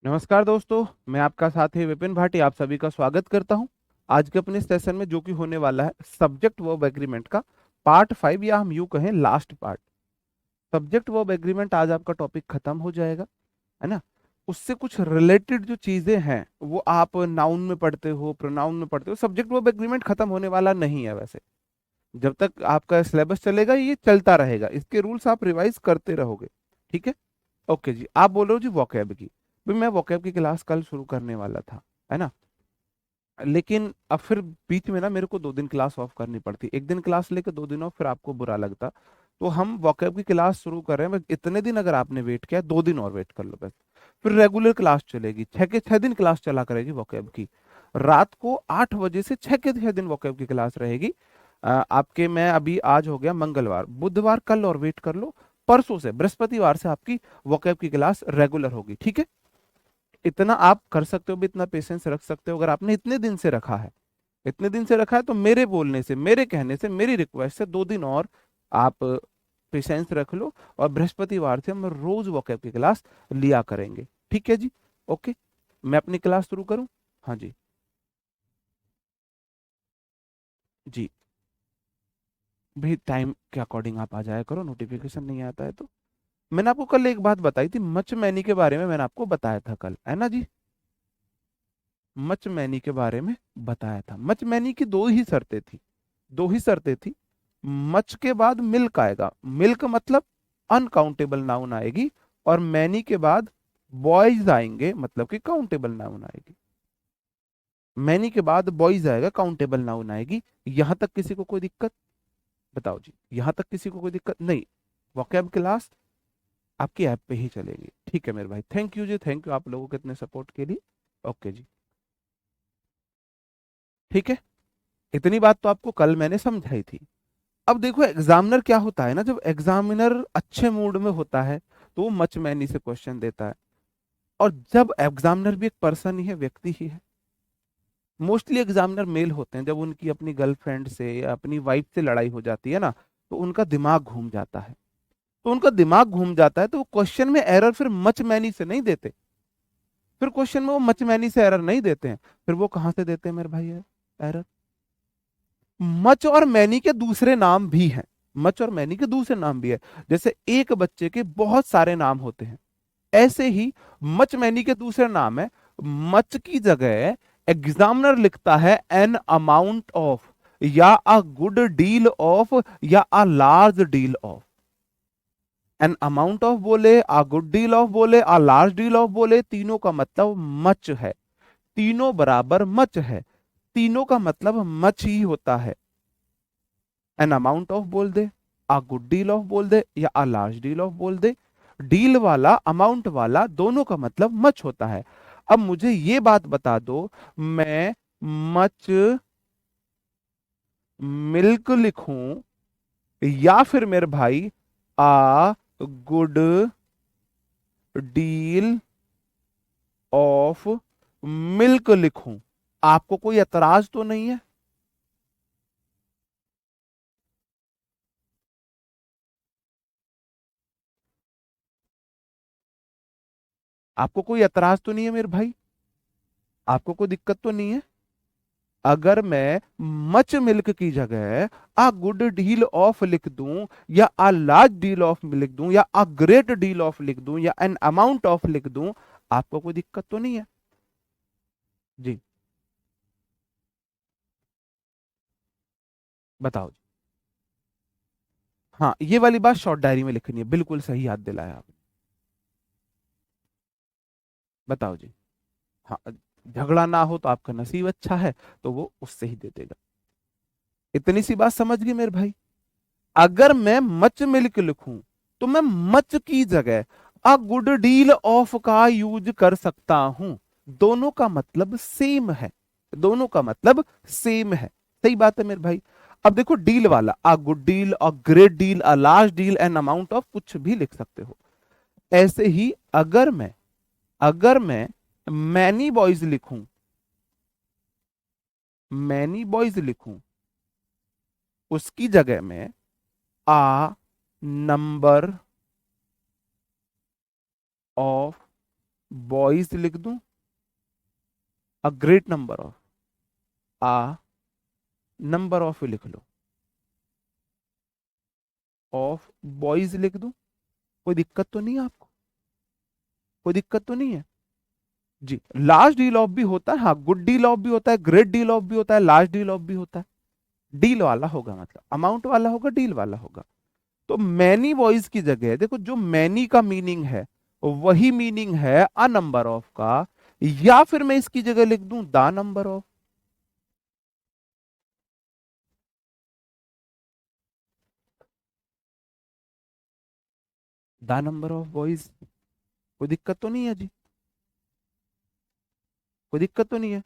नमस्कार दोस्तों, मैं आपका साथी विपिन भाटी आप सभी का स्वागत करता हूं। आज के अपने सेशन में जो कि होने वाला है सब्जेक्ट वर्ब एग्रीमेंट का पार्ट 5 या हम यूं कहें last part. Subject verb agreement आज आपका टॉपिक खत्म हो जाएगा, है ना। उससे कुछ रिलेटेड जो चीजें हैं वो आप नाउन में पढ़ते हो, प्रोनाउन में पढ़ते हो। सब्जेक्ट वर्ब एग्रीमेंट खत्म होने वाला नहीं है वैसे। जब तक आपका सिलेबस चलेगा ये चलता रहेगा, इसके रूल्स आप रिवाइज करते रहोगे। ठीक है। ओके जी, आप बोल रहे हो जी वोकैब की। भाई मैं वोकैब की क्लास कल शुरू करने वाला था, है ना। लेकिन अब फिर बीच में ना मेरे को 2 दिन क्लास ऑफ करनी पड़ती, एक दिन क्लास लेके 2 दिन ऑफ, फिर आपको बुरा लगता। तो हम वोकैब की क्लास शुरू कर रहे हैं। इतने दिन अगर आपने वेट किया 2 दिन और वेट कर लो बस। फिर रेगुलर क्लास चलेगी, 6 के 6 दिन क्लास चला करेगी वोकैब की। रात को 8 बजे से 6 के 6 दिन वोकैब की क्लास रहेगी। आपके मैं अभी आज हो गया मंगलवार, बुधवार कल और वेट कर लो। परसों से बृहस्पतिवार से आपकी वोकैब की क्लास रेगुलर होगी। ठीक है। इतना आप कर सकते हो भी, इतना पेशेंस रख सकते हो अगर आपने इतने दिन से रखा है। इतने दिन से रखा है तो मेरे बोलने से, मेरे कहने से, मेरी रिक्वेस्ट से 2 दिन और आप पेशेंस रख लो। और बृहस्पतिवार से हम रोज वोकैब की क्लास लिया करेंगे। ठीक है जी। ओके। मैं अपनी क्लास शुरू करूं। हाँ जी। जी। भाई टाइम के अकॉर्डिंग आप आ जाया करो, नोटिफिकेशन नहीं आता है तो। मैंने आपको कल एक बात बताई थी, मच मैनी के बारे में मैंने आपको बताया था कल, है ना जी। मच मैनी के बारे में बताया था। मच मैनी की दो ही शर्तें थी, दो ही शर्तें थी। मच के बाद मिल्क आएगा, मिल्क मतलब अनकाउंटेबल नाउन आएगी। और मैनी के बाद बॉयज आएंगे, मतलब कि काउंटेबल नाउन आएगी। मैनी के बाद बॉयज आएगा, काउंटेबल नाउन आएगी। यहां तक किसी को कोई दिक्कत? बताओ जी, यहां तक किसी को कोई दिक्कत नहीं? वोकैब क्लास आपकी ऐप पे ही चलेगी। ठीक है मेरे भाई, थैंक यू जी, थैंक यू आप लोगों के इतने सपोर्ट के लिए। ओके जी। ठीक है। इतनी बात तो आपको कल मैंने समझाई थी। अब देखो एग्जामिनर क्या होता है ना, जब एग्जामिनर अच्छे मूड में होता है तो वो मच मैनी से क्वेश्चन देता है। और जब एग्जामिनर भी एक पर्सन ही है, व्यक्ति ही है। मोस्टली एग्जामिनर मेल होते हैं, जब उनकी अपनी गर्लफ्रेंड से या अपनी वाइफ से लड़ाई हो जाती है ना, तो उनका दिमाग घूम जाता है। तो उनका दिमाग घूम जाता है तो वो क्वेश्चन में एरर फिर मच मैनी से नहीं देते। फिर क्वेश्चन में वो मच मैनी से एरर नहीं देते हैं। फिर वो कहाँ से देते हैं मेरे भाई एरर? मच और मैनी के दूसरे नाम भी हैं। मच और मैनी के दूसरे नाम भी है। जैसे एक बच्चे के बहुत सारे नाम होते हैं, ऐसे ही मच मैनी के दूसरे नाम है। मच की जगह एग्जामिनर लिखता है एन अमाउंट ऑफ, या अ गुड डील ऑफ, या a large deal of. An amount of बोले, अ गुड डील ऑफ बोले, अ लार्ज डील ऑफ बोले, तीनों का मतलब मच है। तीनों बराबर मच है। तीनों का मतलब मच ही होता है। एन अमाउंट ऑफ बोल दे, अ गुड डील ऑफ बोल दे, या अ लार्ज डील ऑफ बोल दे। डील वाला अमाउंट वाला दोनों का मतलब मच होता है। अब मुझे ये बात बता दो, मैं मच मिल्क लिखूं या फिर मेरे भाई आ गुड डील ऑफ मिल्क लिखूं? आपको कोई एतराज तो नहीं है? आपको कोई एतराज तो नहीं है मेरे भाई? आपको कोई दिक्कत तो नहीं है? अगर मैं मच मिल्क की जगह अ गुड डील ऑफ लिख दूं, या अ लार्ज डील ऑफ लिख दूं, या अ ग्रेट डील ऑफ लिख दूं, या एन अमाउंट ऑफ लिख दूं, आपको कोई दिक्कत तो नहीं है? जी। बताओ जी। हाँ, ये वाली बात शॉर्ट डायरी में लिखनी है, बिल्कुल सही याद दिलाया आप। बताओ जी। हाँ, झगड़ा ना हो तो आपका नसीब अच्छा है, तो वो उससे ही दे देगा। इतनी सी बात समझ गए मेरे भाई? अगर मैं मच मिल्क लिखूं तो मैं मच की जगह अ गुड डील ऑफ का यूज कर सकता हूं। दोनों का मतलब सेम है। दोनों का मतलब सेम है। सही बात है मेरे भाई। अब देखो डील वाला a good deal, a great deal, a large deal, an amount of कुछ भी लिख सकते हो। ऐसे ही अगर मैं मैनी बॉयज लिखूं, मैनी बॉयज लिखूं, उसकी जगह में आ नंबर ऑफ बॉयज लिख दूं, a great number of, a number of लिख लो, ऑफ बॉयज लिख दूं, कोई दिक्कत तो नहीं है आपको? कोई दिक्कत तो नहीं है जी? लास्ट डील ऑफ भी होता है, हाँ, गुड डील ऑफ भी होता है, ग्रेट डील ऑफ भी होता है, लास्ट डील ऑफ भी होता है। डील वाला होगा मतलब अमाउंट वाला होगा, डील वाला होगा। तो मैनी बॉयज की जगह देखो, जो मैनी का मीनिंग है वही मीनिंग है अ नंबर ऑफ का, या फिर मैं इसकी जगह लिख दूं the number of. The number of boys, कोई दिक्कत तो नहीं है जी? कोई दिक्कत तो नहीं है?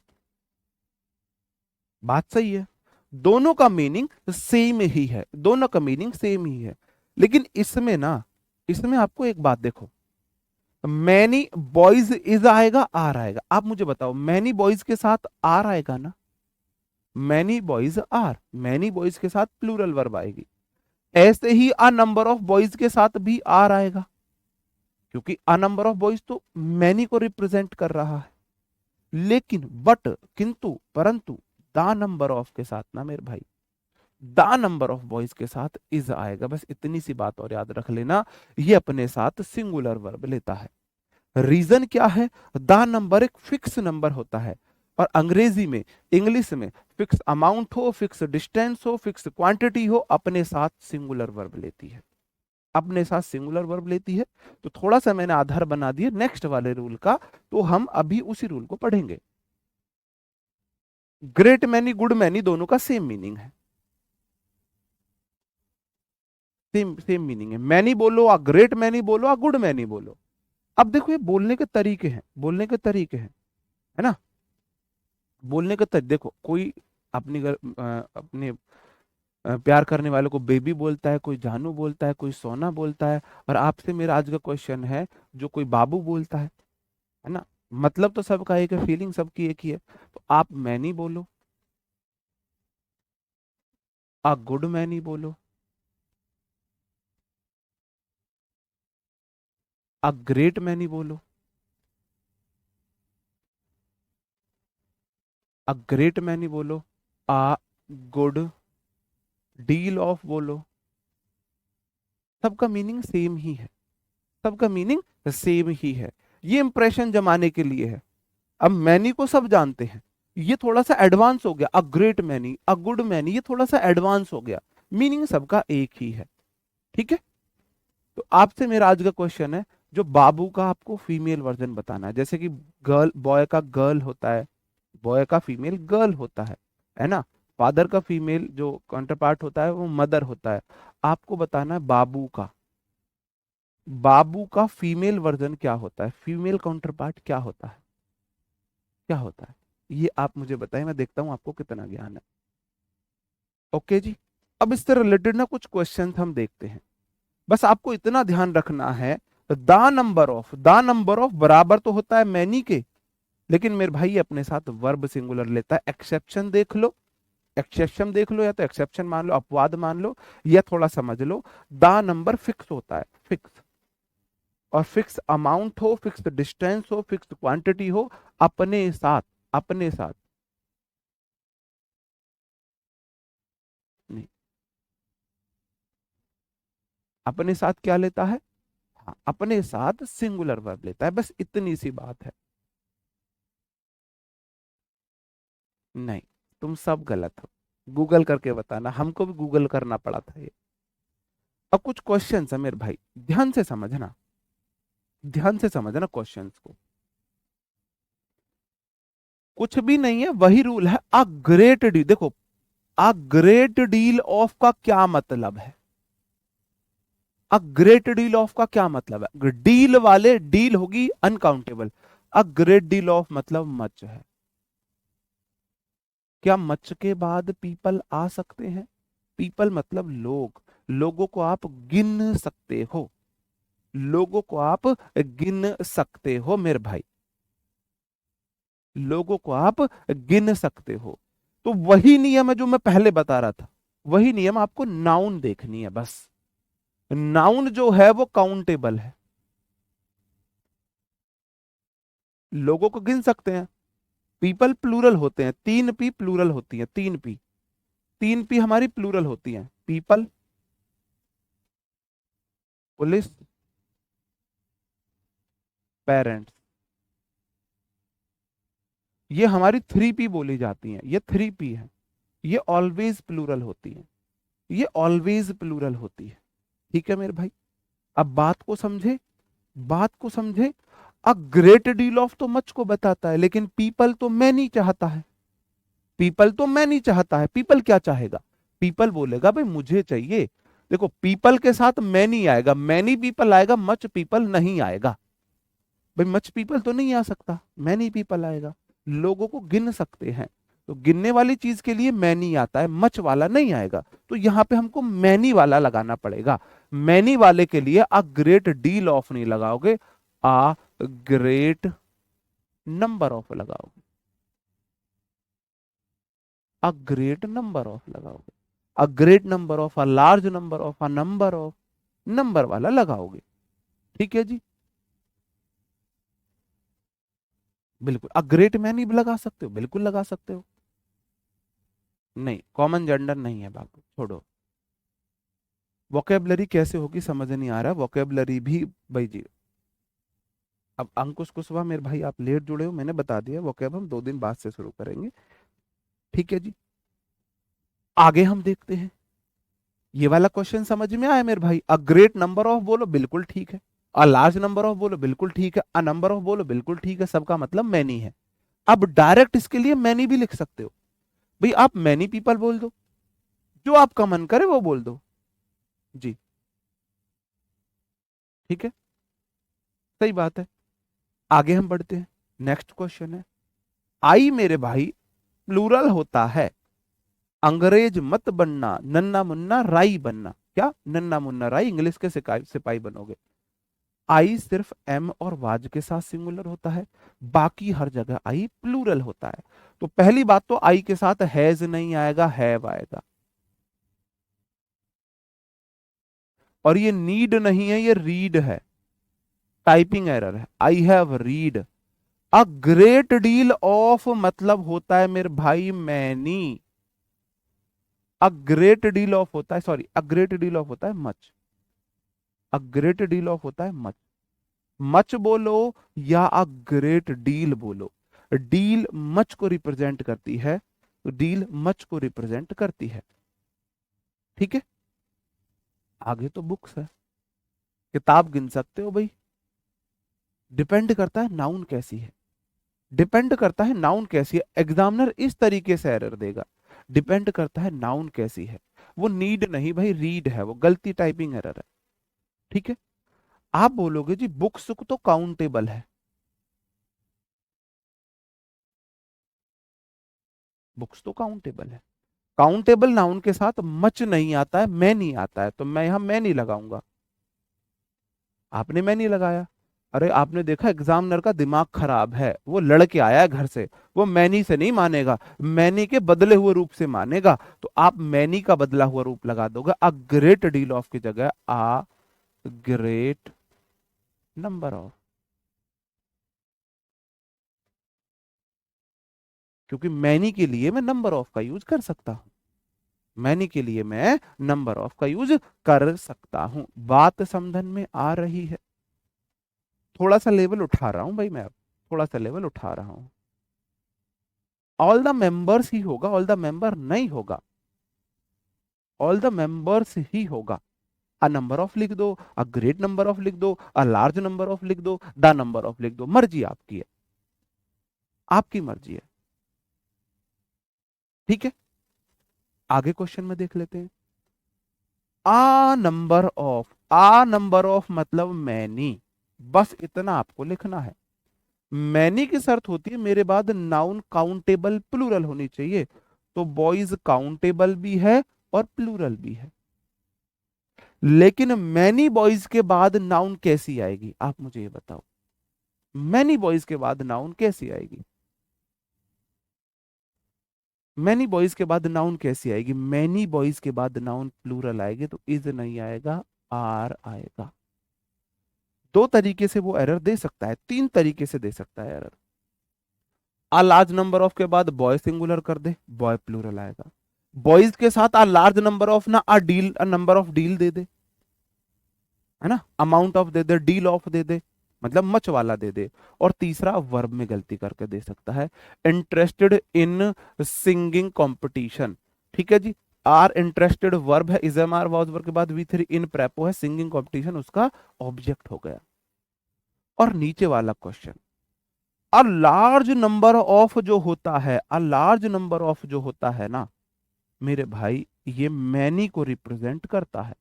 बात सही है, दोनों का मीनिंग सेम ही है, दोनों का मीनिंग सेम ही है। लेकिन इसमें ना, इसमें आपको एक बात देखो, मैनी बॉयज इज आएगा, आर आएगा। आप मुझे बताओ, मैनी बॉयज के साथ आर आएगा ना? Many boys are, many boys के साथ प्लूरल वर्ब आएगी। ऐसे ही अ नंबर ऑफ बॉयज के साथ भी आर आएगा, क्योंकि अ नंबर ऑफ बॉयज तो मैनी को रिप्रेजेंट कर रहा है। लेकिन बट, किंतु परंतु, द नंबर ऑफ के साथ ना मेरे भाई, द नंबर ऑफ बॉयज के साथ इज आएगा। बस इतनी सी बात और याद रख लेना, ये अपने साथ सिंगुलर वर्ब लेता है। रीजन क्या है? द नंबर एक फिक्स नंबर होता है, और अंग्रेजी में, इंग्लिश में फिक्स अमाउंट हो, फिक्स डिस्टेंस हो, फिक्स क्वांटिटी हो, अपने साथ सिंगुलर वर्ब लेती है, अपने साथ सिंगुलर वर्ब लेती है। तो थोड़ा सा मैंने आधार बना दिया नेक्स्ट वाले रूल का, तो हम अभी उसी रूल को पढ़ेंगे। ग्रेट मैनी, गुड मैनी दोनों का सेम मीनिंग है, सेम सेम मीनिंग है। मैनी बोलो, आ ग्रेट मैनी बोलो, आ गुड मैनी बोलो। अब देखो, ये बोलने के तरीके हैं, बोलने के तरीके हैं, है ना? बोलने के तरीके देखो, कोई अपनी अपने प्यार करने वालों को बेबी बोलता है, कोई जानू बोलता है, कोई सोना बोलता है। और आपसे मेरा आज का क्वेश्चन है, जो कोई बाबू बोलता है ना? मतलब तो सबका एक है, फीलिंग सबकी एक ही है। तो आप मैनी बोलो, आ गुड मैनी बोलो, आ ग्रेट मैनी बोलो, आ ग्रेट मैनी बोलो, आ गुड डील ऑफ बोलो। सबका मीनिंग सेम ही है, सबका मीनिंग सेम ही है। ये इंप्रेशन जमाने के लिए है। अब मैनी को सब जानते हैं, ये थोड़ा सा एडवांस हो गया, a great many, a good many, ये थोड़ा सा एडवांस हो गया। मीनिंग सबका एक ही है, ठीक है? तो आपसे मेरा आज का क्वेश्चन है, जो बाबू का आपको फीमेल वर्जन बताना है। जैसे कि गर्ल, बॉय का गर्ल होता है, बॉय का फीमेल गर्ल होता है ना? फादर का फीमेल जो काउंटर पार्ट होता है वो मदर होता है। आपको बताना है बाबू का, बाबू का फीमेल वर्जन क्या होता है, फीमेल काउंटर पार्ट क्या होता है, क्या होता है? ये आप मुझे बताएं, मैं देखता हूं आपको कितना ज्ञान है। ओके जी। अब इससे रिलेटेड ना कुछ क्वेश्चन हम देखते हैं। बस आपको इतना ध्यान रखना है, the number of, the number of बराबर तो होता है मैनी के, लेकिन मेरे भाई अपने साथ वर्ब सिंगुलर लेता है। एक्सेप्शन देख लो, एक्सेप्शन देख लो, या तो एक्सेप्शन मान लो, अपवाद मान लो, या थोड़ा समझ लो। द नंबर फिक्स होता है, फिक्स, और फिक्स अमाउंट हो, फिक्स डिस्टेंस हो, फिक्स क्वांटिटी हो, अपने साथ, अपने साथ नहीं, अपने साथ क्या लेता है? हाँ, अपने साथ सिंगुलर वर्ब लेता है। बस इतनी सी बात है। नहीं, तुम सब गलत हो। गूगल करके बताना, हमको भी गूगल करना पड़ा था ये। अब कुछ क्वेश्चंस है मेरे भाई, ध्यान से समझना, ध्यान से समझना क्वेश्चंस को। कुछ भी नहीं है, वही रूल है, अ ग्रेट डील। देखो, अ ग्रेट डील ऑफ का क्या मतलब है? अ ग्रेट डील ऑफ का क्या मतलब है? डील वाले, डील होगी uncountable, a great deal of मतलब मच है। क्या मच के बाद पीपल आ सकते हैं? पीपल मतलब लोग, लोगों को आप गिन सकते हो, लोगों को आप गिन सकते हो मेरे भाई, लोगों को आप गिन सकते हो। तो वही नियम है जो मैं पहले बता रहा था, वही नियम आपको नाउन देखनी है बस। नाउन जो है वो काउंटेबल है, लोगों को गिन सकते हैं। पीपल प्लूरल होते हैं, 3 P प्लूरल होती है, 3 P, 3 P हमारी प्लूरल होती है। पीपल, पुलिस, पेरेंट्स, ये हमारी 3 P बोली जाती हैं, ये 3 P है। ये ऑलवेज प्लूरल होती है, ये ऑलवेज प्लूरल होती है। ठीक है मेरे भाई, अब बात को समझे, बात को समझे। अ ग्रेट डील ऑफ तो मच को बताता है, लेकिन पीपल तो मैं नहीं चाहता है। पीपल तो मैं नहीं चाहता है, पीपल क्या चाहेगा? पीपल बोलेगा भाई मुझे चाहिए। देखो पीपल के साथ मैनी आएगा, मैनी पीपल आएगा, मच पीपल नहीं आएगा। भाई मच पीपल तो नहीं आ सकता, मैनी पीपल आएगा। लोगों को गिन सकते हैं, तो गिनने वाली चीज के लिए मैनी आता है, मच वाला नहीं आएगा। तो यहां पे हमको मैनी वाला लगाना पड़ेगा। मैनी वाले के लिए अ ग्रेट डील ऑफ नहीं लगाओगे, अ ग्रेट नंबर ऑफ लगाओगे, अ ग्रेट नंबर ऑफ लगाओगे, अ great number of, a large number of, a number of, number वाला लगाओगे। ठीक है जी, बिल्कुल। अ ग्रेट मैनी भी लगा सकते हो, बिल्कुल लगा सकते हो। नहीं, कॉमन जेंडर नहीं है बाबू, छोड़ो। वोकेबलरी कैसे होगी समझ नहीं आ रहा, वोकेबलरी भी भाई जी। अब अंकुश कुशवाहा मेरे भाई आप लेट जुड़े हो, मैंने बता दिया वोकेब हम 2 दिन बाद से शुरू करेंगे। ठीक है जी, आगे हम देखते हैं। ये वाला क्वेश्चन समझ में आया मेरे भाई? अ ग्रेट नंबर ऑफ बोलो, बिल्कुल ठीक है। अ लार्ज नंबर ऑफ बोलो, बिल्कुल ठीक है। अ नंबर ऑफ बोलो, बिल्कुल ठीक है। सबका मतलब मैनी है। अब डायरेक्ट इसके लिए मैनी भी लिख सकते हो। भाई आप मैनी पीपल बोल दो, जो आपका मन करे वो बोल दो जी। ठीक है, सही बात है। आगे हम बढ़ते हैं, नेक्स्ट क्वेश्चन है। आई मेरे भाई प्लूरल होता है, अंग्रेज मत बनना, नन्ना मुन्ना राई बनना। क्या नन्ना मुन्ना राई? इंग्लिश के सिपाही बनोगे। आई सिर्फ एम और वाज के साथ सिंगुलर होता है, बाकी हर जगह आई प्लूरल होता है। तो पहली बात तो आई के साथ हैज नहीं आएगा, हैव आएगा। और ये नीड नहीं है, ये रीड है, टाइपिंग एरर है। I have read. A great deal of मतलब होता है मेरे भाई many. A great deal of होता है, sorry, a great deal of होता है much. A great deal of होता है मच। मच बोलो या अ ग्रेट डील बोलो, डील मच को रिप्रेजेंट करती है, तो डील मच को रिप्रेजेंट करती है। ठीक है, आगे तो बुक्स है, किताब गिन सकते हो भाई। डिपेंड करता है नाउन कैसी है, डिपेंड करता है नाउन कैसी है। एग्जामिनर इस तरीके से एरर देगा, डिपेंड करता है नाउन कैसी है। वो नीड नहीं भाई, रीड है, वो गलती टाइपिंग एरर है। ठीक है, आप बोलोगे जी बुक्स तो काउंटेबल है, बुक्स तो काउंटेबल है। काउंटेबल नाउन के साथ मच नहीं आता है, मैं नहीं आता है, तो मैं यहां मैं नहीं लगाऊंगा। आपने मैं नहीं लगाया। अरे आपने देखा एग्जामिनर का दिमाग खराब है, वो लड़के आया है घर से, वो मैनी से नहीं मानेगा, मैनी के बदले हुए रूप से मानेगा। तो आप मैनी का बदला हुआ रूप लगा दोगे, अ ग्रेट डील ऑफ की जगह आ ग्रेट नंबर ऑफ। क्योंकि मैनी के लिए मैं नंबर ऑफ का यूज कर सकता हूं, मैनी के लिए मैं नंबर ऑफ का यूज कर सकता हूं। बात समझन में आ रही है? थोड़ा सा लेवल उठा रहा हूं भाई मैं, अब थोड़ा सा लेवल उठा रहा हूं। ऑल द मेंबर्स ही होगा, ऑल द मेंबर नहीं होगा, ऑल द मेंबर्स ही होगा। अ नंबर ऑफ लिख दो, अ ग्रेट नंबर ऑफ लिख दो, अ लार्ज नंबर ऑफ लिख दो, द नंबर ऑफ लिख दो, मर्जी आपकी है, आपकी मर्जी है। ठीक है, आगे क्वेश्चन में देख लेते हैं। A number of, a number of मतलब मैनी, बस इतना आपको लिखना है। मैनी की शर्त होती है मेरे बाद नाउन काउंटेबल प्लूरल होनी चाहिए, तो बॉयज काउंटेबल भी है और प्लूरल भी है। लेकिन मैनी बॉयज के बाद नाउन कैसी आएगी, आप मुझे ये बताओ। मैनी बॉयज के बाद नाउन कैसी आएगी? मैनी बॉयज के बाद नाउन कैसी आएगी? मैनी बॉयज के बाद नाउन प्लूरल आएगी, तो इज नहीं आएगा, आर आएगा। 2 तरीके से वो एरर दे सकता है, 3 तरीके से दे सकता है error. A large number of के बाद बॉय सिंगुलर कर दे, बॉय प्लूरल आएगा। बॉयज के साथ आ लार्ज नंबर ऑफ ना a deal, number of deal दे दे, है ना, अमाउंट ऑफ दे दे, डील ऑफ दे दे, मतलब मच वाला दे दे। और तीसरा वर्ब में गलती करके दे सकता है, इंटरेस्टेड इन सिंगिंग कंपटीशन। ठीक है जी, आर इंटरेस्टेड वर्ब है, is am are was verb के बाद वी थ्री इन प्रेपो है, सिंगिंग कंपटीशन उसका ऑब्जेक्ट हो गया। और नीचे वाला question, a large number of जो होता है, अ लार्ज नंबर ऑफ जो होता है ना मेरे भाई, ये मैनी को रिप्रेजेंट करता है।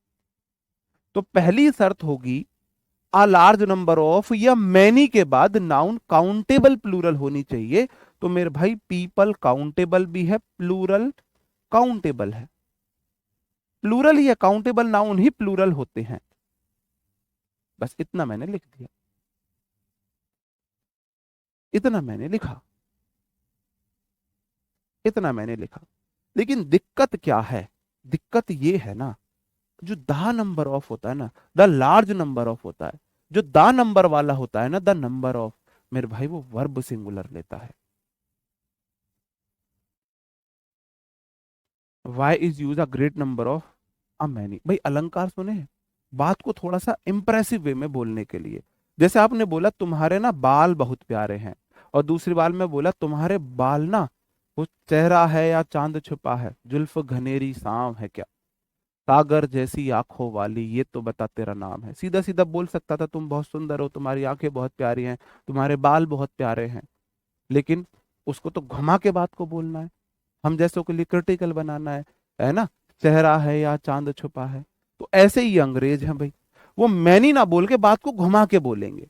तो पहली शर्त होगी अ लार्ज नंबर ऑफ या मैनी के बाद नाउन काउंटेबल प्लूरल होनी चाहिए। तो मेरे भाई पीपल काउंटेबल भी है, प्लूरल काउंटेबल है। प्लूरल या काउंटेबल नाउन ही प्लूरल होते हैं। बस इतना मैंने लिख दिया, इतना मैंने लिखा, इतना मैंने लिखा। लेकिन दिक्कत क्या है, दिक्कत ये है ना, जो द नंबर ऑफ होता है ना, द लार्ज नंबर ऑफ होता है, जो द नंबर वाला होता है ना, द नंबर ऑफ, मेरे भाई वो वर्ब सिंगुलर लेता है। Why is use a great number of a many. भाई अलंकार सुने हैं, बात को थोड़ा सा इंप्रेसिव वे में बोलने के लिए। जैसे आपने बोला तुम्हारे ना बाल बहुत प्यारे हैं, और दूसरी बार में बोला तुम्हारे बाल ना, वो चेहरा है या चांद छुपा है, जुल्फ घनेरी सांव है क्या, सागर जैसी आंखों वाली, ये तो बता तेरा नाम है। सीधा सीधा बोल सकता था तुम बहुत सुंदर हो, तुम्हारी आंखें बहुत प्यारी हैं, तुम्हारे बाल बहुत प्यारे हैं। लेकिन उसको तो घुमा के बात को बोलना है, हम जैसों के लिए क्रिटिकल बनाना है ना, चेहरा है या चांद छुपा है। तो ऐसे ही अंग्रेज हैं भाई, वो मैनी ना बोल के बात को घुमा के बोलेंगे।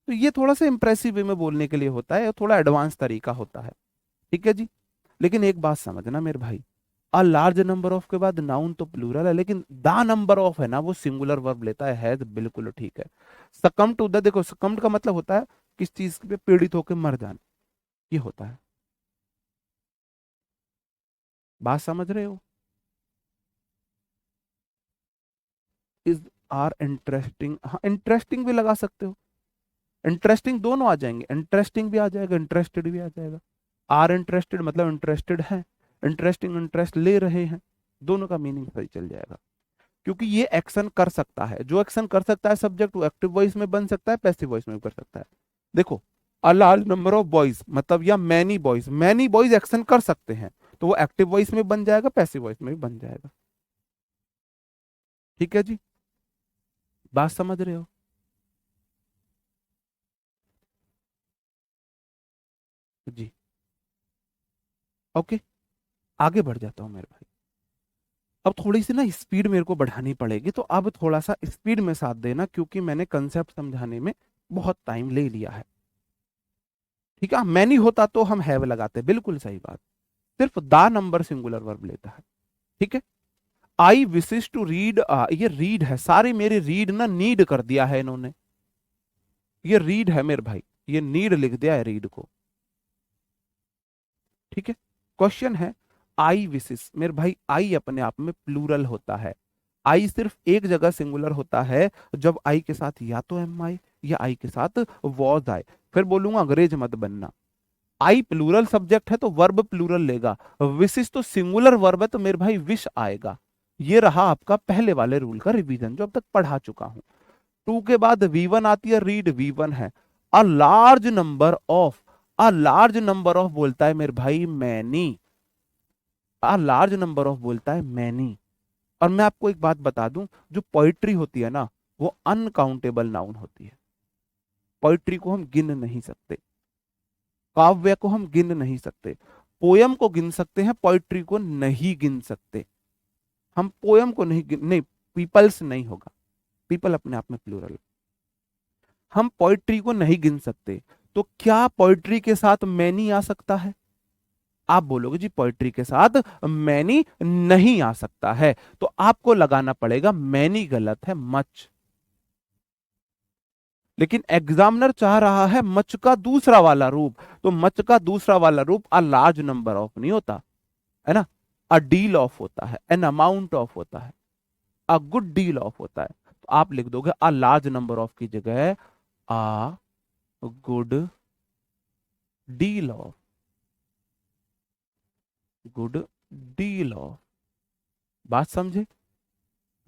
तो ये थोड़ा सा इंप्रेसिव वे में बोलने के लिए होता है, थोड़ा एडवांस तरीका होता है। ठीक है जी। लेकिन एक बात समझना मेरे भाई, अ लार्ज नंबर ऑफ के बाद नाउन तो प्लूरल है, लेकिन द नंबर ऑफ है ना वो सिंगुलर वर्ब लेता है तो बिल्कुल ठीक है। सकम टू द, देखो सकम का मतलब होता है किस चीज पे पीड़ित होकर मर जाना, ये होता है। बात समझ रहे हो? इज आर इंटरेस्टिंग, हाँ इंटरेस्टिंग भी लगा सकते हो, इंटरेस्टिंग दोनों आ जाएंगे, इंटरेस्टिंग भी आ जाएगा, इंटरेस्टेड भी आ जाएगा। आर इंटरेस्टेड मतलब इंटरेस्टेड है, इंटरेस्टिंग इंटरेस्ट ले रहे हैं, दोनों का मीनिंग सही चल जाएगा। क्योंकि ये एक्शन कर सकता है, जो एक्शन कर सकता है सब्जेक्ट वो एक्टिव वॉइस में बन सकता है, पैसिव वॉइस में भी कर सकता है। देखो, a large number of boys मतलब या मैनी बॉयज एक्शन कर सकते हैं, तो वो एक्टिव वॉइस में बन जाएगा, पैसिव वॉइस में भी बन जाएगा। ठीक है जी, बात समझ रहे हो? जी, ओके, आगे बढ़ जाता हूं मेरे भाई। अब थोड़ी सी ना स्पीड मेरे को बढ़ानी पड़ेगी, तो अब थोड़ा सा स्पीड में साथ देना, क्योंकि मैंने कंसेप्ट समझाने में बहुत टाइम ले लिया है। ठीक है, मैनी होता तो हम हैव लगाते, बिल्कुल सही बात। सिर्फ द नंबर सिंगुलर वर्ब लेता है। ठीक है, आई विशेष टू रीड, ये रीड है, सारे मेरे रीड ना नीड कर दिया है इन्होंने, ये रीड है मेरे भाई, ये नीड लिख दिया है रीड को। ठीक है, क्वेश्चन है, आई विशेष मेरे भाई, आई अपने आप में प्लूरल होता है। आई सिर्फ एक जगह सिंगुलर होता है, जब आई के साथ या तो एम आई या आई के साथ वॉज आए। फिर बोलूंगा अंग्रेज मत बनना, आई प्लूरल सब्जेक्ट है तो वर्ब प्लूरल लेगा, विशेष तो सिंगुलर वर्ब है तो मेरे भाई विश आएगा। ये रहा आपका पहले वाले रूल का रिवीजन जो अब तक पढ़ा चुका हूं। टू के बाद वी वन आती है, रीड वी वन है। A large number of, a large number of बोलता है मेरे भाई many, a large number of बोलता है मैनी। और मैं आपको एक बात बता दूं, जो पोइट्री होती है ना वो अनकाउंटेबल नाउन होती है। पोइट्री को हम गिन नहीं सकते, काव्य को हम गिन नहीं सकते, पोयम को गिन सकते हैं, पोइट्री को नहीं गिन सकते। हम पोयम को नहीं गिन, नहीं, पीपल्स नहीं होगा, पीपल अपने आप में प्लूरल। हम पोइट्री को नहीं गिन सकते, तो क्या पोइट्री के साथ मैनी आ सकता है? आप बोलोगे जी पोइट्री के साथ मैनी नहीं आ सकता है, तो आपको लगाना पड़ेगा मैनी गलत है, मच। लेकिन एग्जामिनर चाह रहा है मच का दूसरा वाला रूप, तो मच का दूसरा वाला रूप अ लार्ज नंबर ऑफ नहीं होता, है ना, अ डील ऑफ होता है, एन अमाउंट ऑफ होता है, अ गुड डील ऑफ होता है। तो आप लिख दोगे अ लार्ज नंबर ऑफ की जगह a good deal of. Good deal of. बात समझे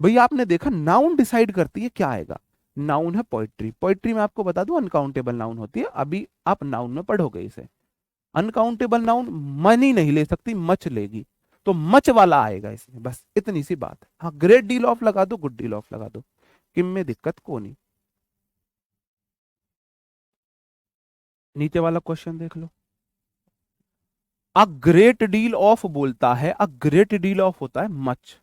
भैया? आपने देखा नाउन डिसाइड करती है क्या आएगा। नाउन है पोइट्री। पोइट्री में आपको बता दूं अनकाउंटेबल नाउन होती है, अभी आप नाउन में पढ़ोगे इसे। अनकाउंटेबल नाउन मनी नहीं ले सकती, मच लेगी, तो मच वाला आएगा इसमें, बस इतनी सी बात है। हाँ, ग्रेट डील ऑफ लगा दो, गुड डील ऑफ लगा दो, किम में दिक्कत को नहीं। नीचे वाला क्वेश्चन देख लो। अ ग्रेट डील ऑफ बोलता है, अ ग्रेट डील ऑफ होता है मच,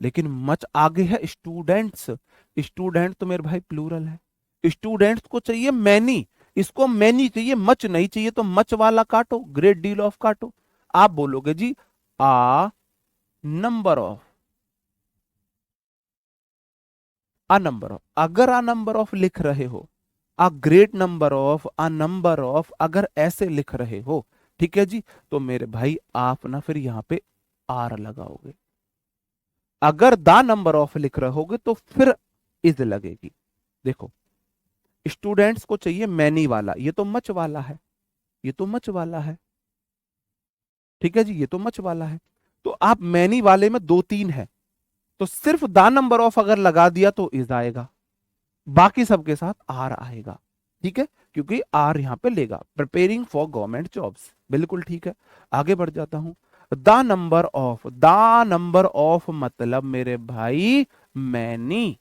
लेकिन मच आगे है स्टूडेंट्स। स्टूडेंट तो मेरे भाई प्लूरल है, स्टूडेंट्स को चाहिए मैनी, इसको मैनी चाहिए, मच नहीं चाहिए, तो मच वाला काटो, ग्रेट डील ऑफ काटो। आप बोलोगे जी a number of, a number of, अगर अ नंबर ऑफ लिख रहे हो, a great number of, a number of, अगर ऐसे लिख रहे हो, ठीक है जी, तो मेरे भाई आप ना फिर यहां पे आर लगाओगे। अगर द नंबर ऑफ लिख रहे होगे तो फिर इज लगेगी। देखो, स्टूडेंट्स को चाहिए मैनी वाला, ये तो मच वाला है, ये तो मच वाला है, ठीक है जी, ये तो मच वाला है। तो आप मैनी वाले में दो तीन है, तो सिर्फ द नंबर ऑफ अगर लगा दिया तो इज आएगा, बाकी सबके साथ आर आएगा, ठीक है, क्योंकि आर यहां पे लेगा। प्रिपेयरिंग फॉर गवर्नमेंट जॉब्स, बिल्कुल ठीक है। आगे बढ़ जाता हूं। The number of, the number of मतलब मेरे भाई मैनी,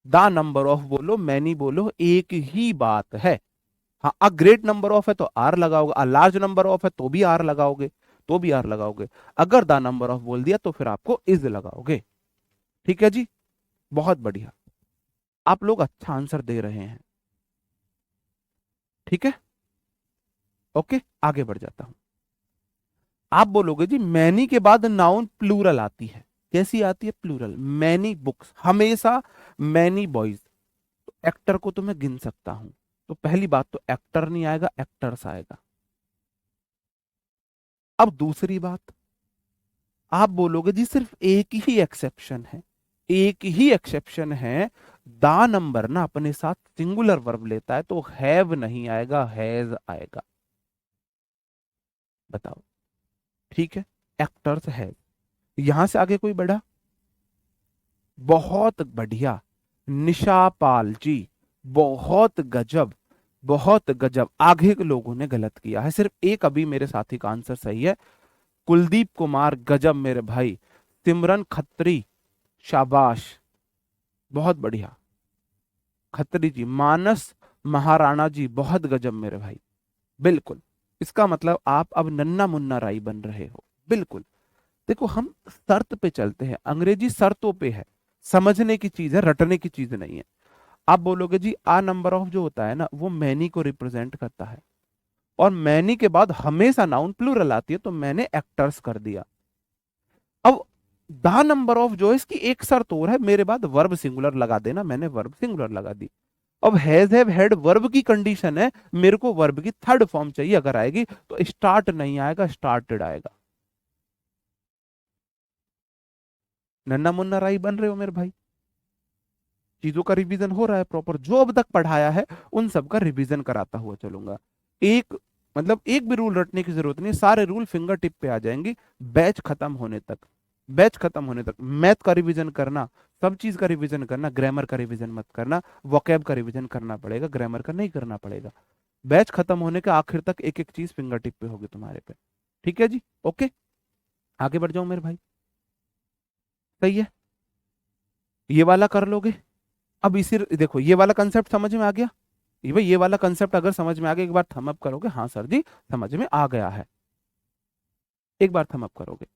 द नंबर ऑफ बोलो मैनी बोलो, एक ही बात है। हाँ, अ ग्रेट नंबर ऑफ है तो आर लगाओगे, अ लार्ज नंबर ऑफ है तो भी आर लगाओगे, तो भी आर लगाओगे। अगर द नंबर ऑफ बोल दिया तो फिर आपको इज लगाओगे, ठीक है जी, बहुत बढ़िया। आप लोग अच्छा आंसर दे रहे हैं, ठीक है, ओके। आगे बढ़ जाता हूं। आप बोलोगे जी मैनी के बाद नाउन प्लूरल आती है, कैसी आती है प्लूरल? मैनी बुक्स, हमेशा मैनी बॉयज, एक्टर को तो मैं गिन सकता हूं, तो पहली बात तो एक्टर नहीं आएगा, एक्टर्स आएगा। अब दूसरी बात, आप बोलोगे जी सिर्फ एक ही एक्सेप्शन है, एक ही एक्सेप्शन है, दा नंबर ना अपने साथ सिंगुलर वर्ब लेता है, तो हैव नहीं आएगा, हैज आएगा। बताओ, ठीक है, एक्टर्स है। यहां से आगे कोई बढ़ा? बहुत बढ़िया, निशा पाल जी, बहुत गजब, बहुत गजब। आगे के लोगों ने गलत किया है, सिर्फ एक अभी मेरे साथी का आंसर सही है, कुलदीप कुमार, गजब मेरे भाई। सिमरन खत्री, शाबाश, बहुत बढ़िया। खत्री जी, मानस महाराणा जी, बहुत गजब मेरे भाई, बिल्कुल। इसका मतलब आप अब नन्ना मुन्ना राई बन रहे हो, बिल्कुल। देखो, हम शर्त पे चलते हैं, अंग्रेजी शर्तों पे है, समझने की चीज है, रटने की चीज नहीं है। आप बोलोगे जी आ नंबर ऑफ जो होता है ना, वो मैनी को रिप्रेजेंट करता है, और मैनी के बाद हमेशा नाउन प्लूरल आती है, तो मैंने एक्टर्स कर दिया। अब द नंबर ऑफ जो है, इसकी एक शर्त और है, मेरे बाद वर्ब सिंगुलर लगा देना, मैंने वर्ब सिंगुलर लगा दी। अब हैज हैव हैड वर्ब की कंडीशन है, मेरे को वर्ब की थर्ड फॉर्म चाहिए, अगर आएगी तो स्टार्ट नहीं आएगा, स्टार्टेड आएगा। नन्ना मुन्ना राई बन रहे हो मेरे भाई, चीजों का रिवीजन हो रहा है प्रॉपर, जो अब तक पढ़ाया है उन सब का रिवीजन कराता हुआ चलूंगा। एक मतलब एक भी रूल रटने की जरूरत नहीं, सारे रूल फिंगर टिप पे आ जाएंगे बैच खत्म होने तक। बैच खत्म होने तक मैथ का रिवीजन करना, सब चीज का रिवीजन करना, ग्रामर का रिवीजन मत करना, वोकैब का रिवीजन करना पड़ेगा, ग्रामर का नहीं करना पड़ेगा। बैच खत्म होने के आखिर तक एक एक चीज फिंगर टिप पे होगी तुम्हारे पे, ठीक है जी, ओके। आगे बढ़ जाओ मेरे भाई, सही है, ये वाला कर लोगे। अब इसी देखो, ये वाला कंसेप्ट समझ में आ गया? ये भाई, ये वाला कंसेप्ट अगर समझ में आ गया, एक बार थम अप करोगे, हाँ सर जी समझ में आ गया है, एक बार थम अप करोगे।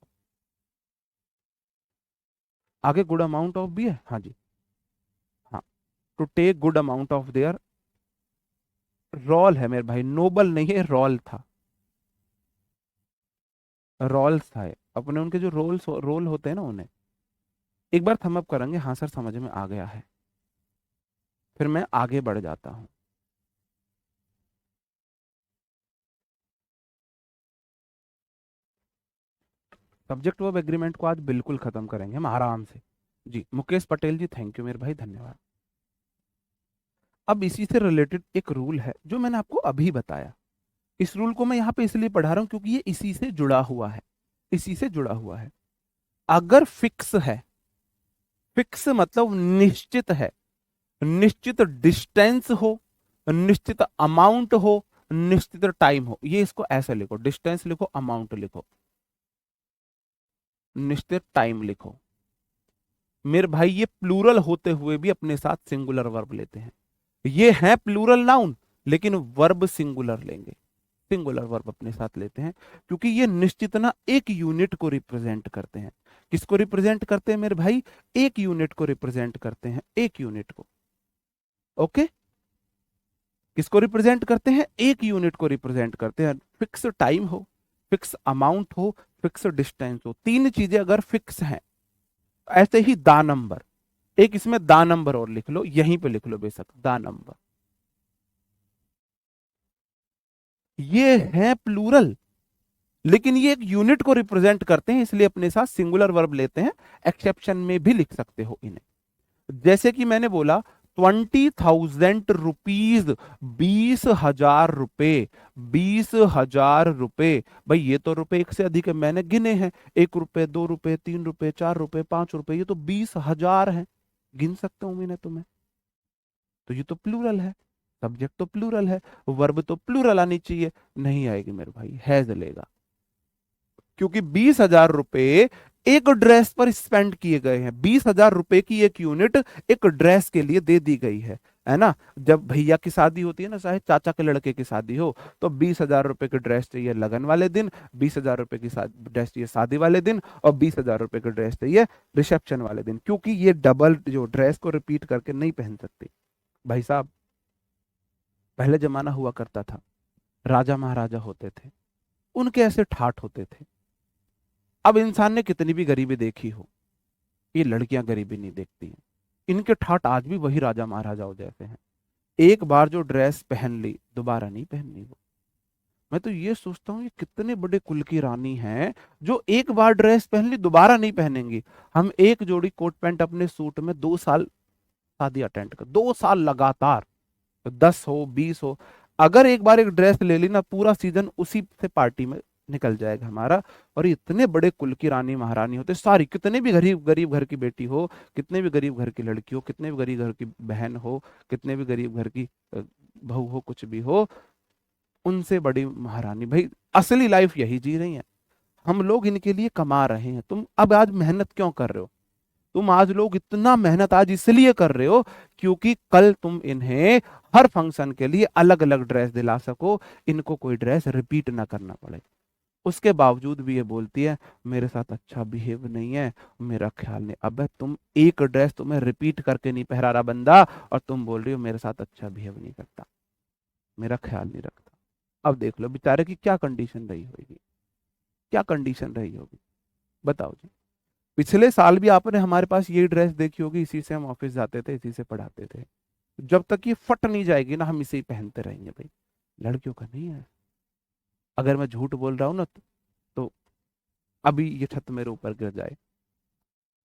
आगे गुड अमाउंट ऑफ भी है, हाँ जी, हाँ, to take good amount of there, role है मेरे भाई, नोबल नहीं है, रोल था, रोल्स था ये। अपने उनके जो रोल्स रोल होते हैं ना उन्हें, एक बार थम अप करेंगे, हाँ सर समझ में आ गया है, फिर मैं आगे बढ़ जाता हूँ। सब्जेक्ट वर्ब एग्रीमेंट को आज बिल्कुल खत्म करेंगे हम आराम से। जी मुकेश पटेल जी, थैंक यू मेरे भाई, धन्यवाद। अब इसी से रिलेटेड एक रूल है जो मैंने आपको अभी बताया, इस रूल को मैं यहाँ पे इसलिए पढ़ा रहा हूं क्योंकि ये इसी से जुड़ा हुआ है, इसी से जुड़ा हुआ है। अगर फिक्स है, फिक्स मतलब निश्चित है, निश्चित डिस्टेंस हो, निश्चित अमाउंट हो, निश्चित टाइम हो, ये इसको ऐसे लिखो, डिस्टेंस लिखो, अमाउंट लिखो, निश्चित टाइम लिखो। मेरे भाई ये प्लूरल होते हुए भी अपने साथ सिंगुलर वर्ब लेते हैं। ये है प्लूरल नाउन लेकिन वर्ब सिंगुलर लेंगे, सिंगुलर वर्ब अपने साथ लेते हैं क्योंकि ये निश्चित ना एक यूनिट को रिप्रेजेंट करते हैं। किसको रिप्रेजेंट करते हैं मेरे भाई? एक यूनिट को रिप्रेजेंट करते हैं, एक यूनिट को। ओके, किसको रिप्रेजेंट करते हैं? एक यूनिट को रिप्रेजेंट करते हैं। फिक्स टाइम हो, फिक्स अमाउंट हो, फिक्स डिस्टेंस हो, तीन चीजें अगर फिक्स हैं। ऐसे ही दा नंबर, एक इसमें दा नंबर और लिख लो, यहीं पे लिख लो बेशक, दा नंबर। ये है प्लूरल लेकिन ये एक यूनिट को रिप्रेजेंट करते हैं इसलिए अपने साथ सिंगुलर वर्ब लेते हैं। एक्सेप्शन में भी लिख सकते हो इन्हें, जैसे कि मैंने बोला 20,000 रुपीज, 20,000 रुपए, 20,000 रुपए। भाई ये तो रुपए एक से अधिक है, मैंने गिने हैं, 1 रुपए, 2 रुपए, 3 रुपए, 4 रुपए, 5 रुपए, ये तो 20,000 है, गिन सकता हूं मैंने तुम्हें। तो ये तो प्लूरल है, सब्जेक्ट तो प्लूरल है, वर्ब तो प्लूरल आनी चाहिए, नहीं आएगी मेरे भाई, है जलेगा। क्योंकि 20,000 रुपए एक ड्रेस पर स्पेंड किए गए हैं, 20,000 रुपए की एक यूनिट एक ड्रेस के लिए दे दी गई है ना। जब भैया की शादी होती है ना, चाहे चाचा के लड़के की शादी हो, तो 20,000 रुपए की ड्रेस चाहिए लगन वाले दिन, 20,000 रुपए की ड्रेस चाहिए शादी वाले दिन, और 20,000 रुपए की ड्रेस चाहिए रिसेप्शन वाले दिन, क्योंकि ये डबल जो ड्रेस को रिपीट करके नहीं पहन सकती। भाई साहब, पहले जमाना हुआ करता था, राजा महाराजा होते थे, उनके ऐसे ठाठ होते थे। अब इंसान ने कितनी भी गरीबी देखी हो, ये लड़कियां गरीबी नहीं देखती हैं, इनके ठाठ आज भी वही राजा महाराजाओं जैसे हैं। एक बार जो ड्रेस पहन ली दोबारा नहीं पहननी वो। मैं तो ये सोचता हूँ ये कितने बड़े कुल की रानी हैं जो एक बार ड्रेस पहन ली दोबारा नहीं पहनेंगी। हम एक जोड़ी कोट पैंट अपने सूट में 2 साल शादी अटेंड कर, 2 साल लगातार, 10 हो 20 हो, अगर एक बार एक ड्रेस ले ली ना, पूरा सीजन उसी से पार्टी में निकल जाएगा हमारा। और इतने बड़े कुल की रानी महारानी होते सारी, कितने भी गरीब गरीब घर की बेटी हो, कितने भी गरीब घर की लड़की हो, कितने भी गरीब घर की बहन हो, कितने भी गरीब घर की बहू हो, कुछ भी हो, उनसे बड़ी महारानी भाई असली लाइफ यही जी रही है। हम लोग इनके लिए कमा रहे हैं। तुम अब आज मेहनत क्यों कर रहे हो? तुम आज लोग इतना मेहनत आज इसलिए कर रहे हो क्योंकि कल तुम इन्हें हर फंक्शन के लिए अलग अलग ड्रेस दिला सको, इनको कोई ड्रेस रिपीट ना करना पड़े। उसके बावजूद भी ये बोलती है मेरे साथ अच्छा बिहेव नहीं है, मेरा ख्याल नहीं। अबे तुम एक ड्रेस तुम्हें रिपीट करके नहीं पहरा रहा बंदा, और तुम बोल रही हो मेरे साथ अच्छा बिहेव नहीं करता, मेरा ख्याल नहीं रखता। अब देख लो बेचारे की क्या कंडीशन रही होगी, क्या कंडीशन रही होगी, बताओ जी। पिछले साल भी आपने हमारे पास ये ड्रेस देखी होगी, इसी से हम ऑफिस जाते थे, इसी से पढ़ाते थे। जब तक ये फट नहीं जाएगी ना, हम इसे ही पहनते रहेंगे भाई। लड़कियों का नहीं है। अगर मैं झूठ बोल रहा हूं ना तो अभी ये छत मेरे ऊपर गिर जाए।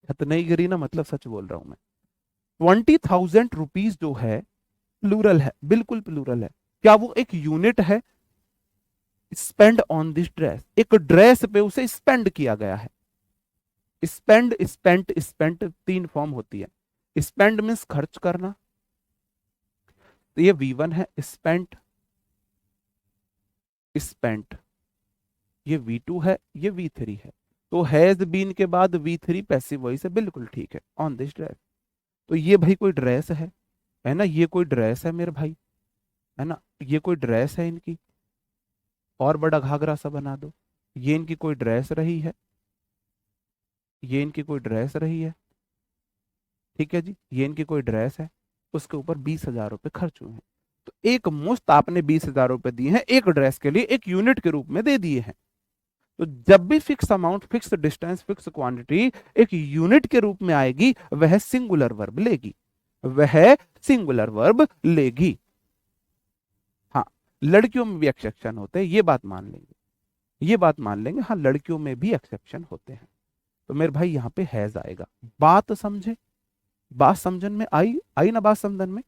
छत नहीं गिरी ना, मतलब सच बोल रहा हूं मैं। 20,000 रुपीज जो है प्लूरल है, बिल्कुल प्लूरल है। क्या वो एक यूनिट है? स्पेंड ऑन दिस ड्रेस, एक ड्रेस पे उसे स्पेंड किया गया है। स्पेंड, स्पेंट, स्पेंट तीन फॉर्म होती है। स्पेंड मीन्स खर्च करना, तो ये V1 है। स्पेंट, स्पेंट, ये V2 है, ये V3 है। तो हैज बीन के बाद V3 पैसिव वॉइस है, बिल्कुल ठीक है, ऑन दिस ड्रेस। तो ये भाई कोई ड्रेस है ना, ये कोई ड्रेस है मेरे भाई, है ना, ये कोई ड्रेस है इनकी। और बड़ा घाघरा सा बना दो, ये इनकी कोई ड्रेस रही है, ये इनकी कोई ड्रेस रही है, ठीक है जी, ये इनकी कोई ड्रेस है। उसके ऊपर 20,000 रुपए खर्च हुए हैं। तो एक मुश्त आपने 20,000 रुपए दिए हैं एक ड्रेस के लिए, एक यूनिट के रूप में दे दिए हैं। तो जब भी fix amount, fix distance, fix quantity एक यूनिट के रूप में आएगी, वह सिंगुलर वर्ब लेगी, वह सिंगुलर वर्ब लेगी। हाँ, लड़कियों में भी एक्सेप्शन होते हैं, ये बात मान लेंगे, ये बात मान लेंगे, हाँ लड़कियों में भी एक्सेप्शन होते हैं। तो मेरे भाई यहाँ पे हैज आएगा। बात समझे? बात समझन में आई? आई ना बात समझन में?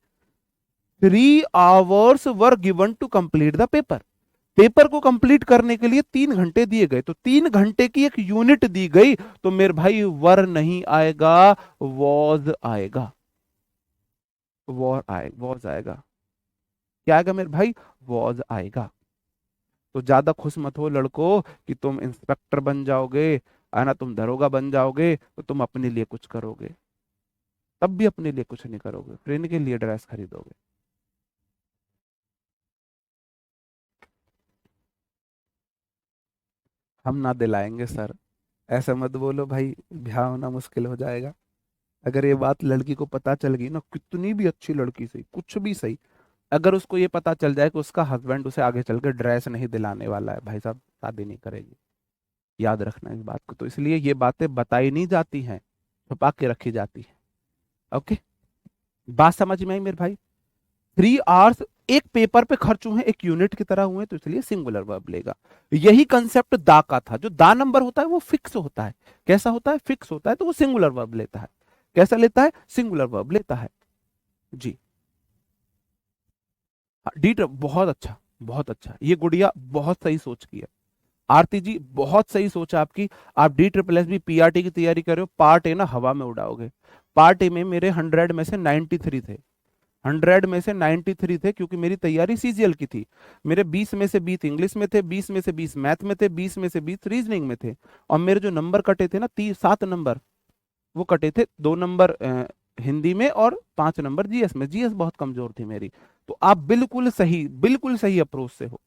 3 hours were given to complete the paper. Paper को कंप्लीट करने के लिए 3 घंटे दिए गए, तो 3 घंटे की एक यूनिट दी गई, तो मेरे भाई वर नहीं आएगा, वॉज आएगा। वॉज आएगा। क्या आएगा मेरे भाई? वॉज आएगा। तो ज्यादा खुश मत हो लड़कों कि तुम इंस्पेक्टर बन जाओगे, है ना, तुम दरोगा बन जाओगे तो तुम अपने लिए कुछ करोगे, तब भी अपने लिए कुछ नहीं करोगे, फ्रेंड के लिए ड्रेस खरीदोगे। हम ना दिलाएंगे सर, ऐसा मत बोलो भाई, ब्याह होना मुश्किल हो जाएगा। अगर ये बात लड़की को पता चल गई ना, कितनी भी अच्छी लड़की सही, कुछ भी सही, अगर उसको ये पता चल जाए कि उसका हस्बैंड उसे आगे चल के ड्रेस नहीं दिलाने वाला है, भाई साहब शादी नहीं करेगी। याद रखना इस बात को, तो इसलिए ये बातें बताई नहीं जाती हैं, छुपा के रखी जाती है। ओके, बात समझ में आई मेरे भाई? 3 आवर्स एक पेपर पे खर्च हुए हैं, एक यूनिट की तरह हुए हैं, तो इसलिए सिंगुलर वर्ब लेगा। यही कंसेप्ट दा का था। जो दा नंबर होता है वो फिक्स होता है। कैसा होता है? फिक्स होता है, तो वो सिंगुलर वर्ब लेता है। कैसा लेता है? सिंगुलर वर्ब लेता है। जी। डी बहुत अच्छा, बहुत अच्छा, ये गुड़िया बहुत सही सोच की है। आरती जी बहुत सही सोचा आपकी। आप D SSS PRT की तैयारी कर रहे हो, पार्ट ए ना हवा में उड़ाओगे। पार्ट ए में मेरे 100 में से 93 थे। 100 में से 93 थे, क्योंकि मेरी तैयारी सीजीएल की थी। मेरे 20 में से 20 इंग्लिश में थे, 20 में से 20 मैथ में थे, 20 में से 20 रीजनिंग में थे। और मेरे जो नंबर कटे थे ना, 7 नंबर, वो कटे थे 2 नंबर हिंदी में और 5 नंबर जीएस में। जीएस बहुत कमजोर थी मेरी। तो आप बिल्कुल सही अप्रोच से हो।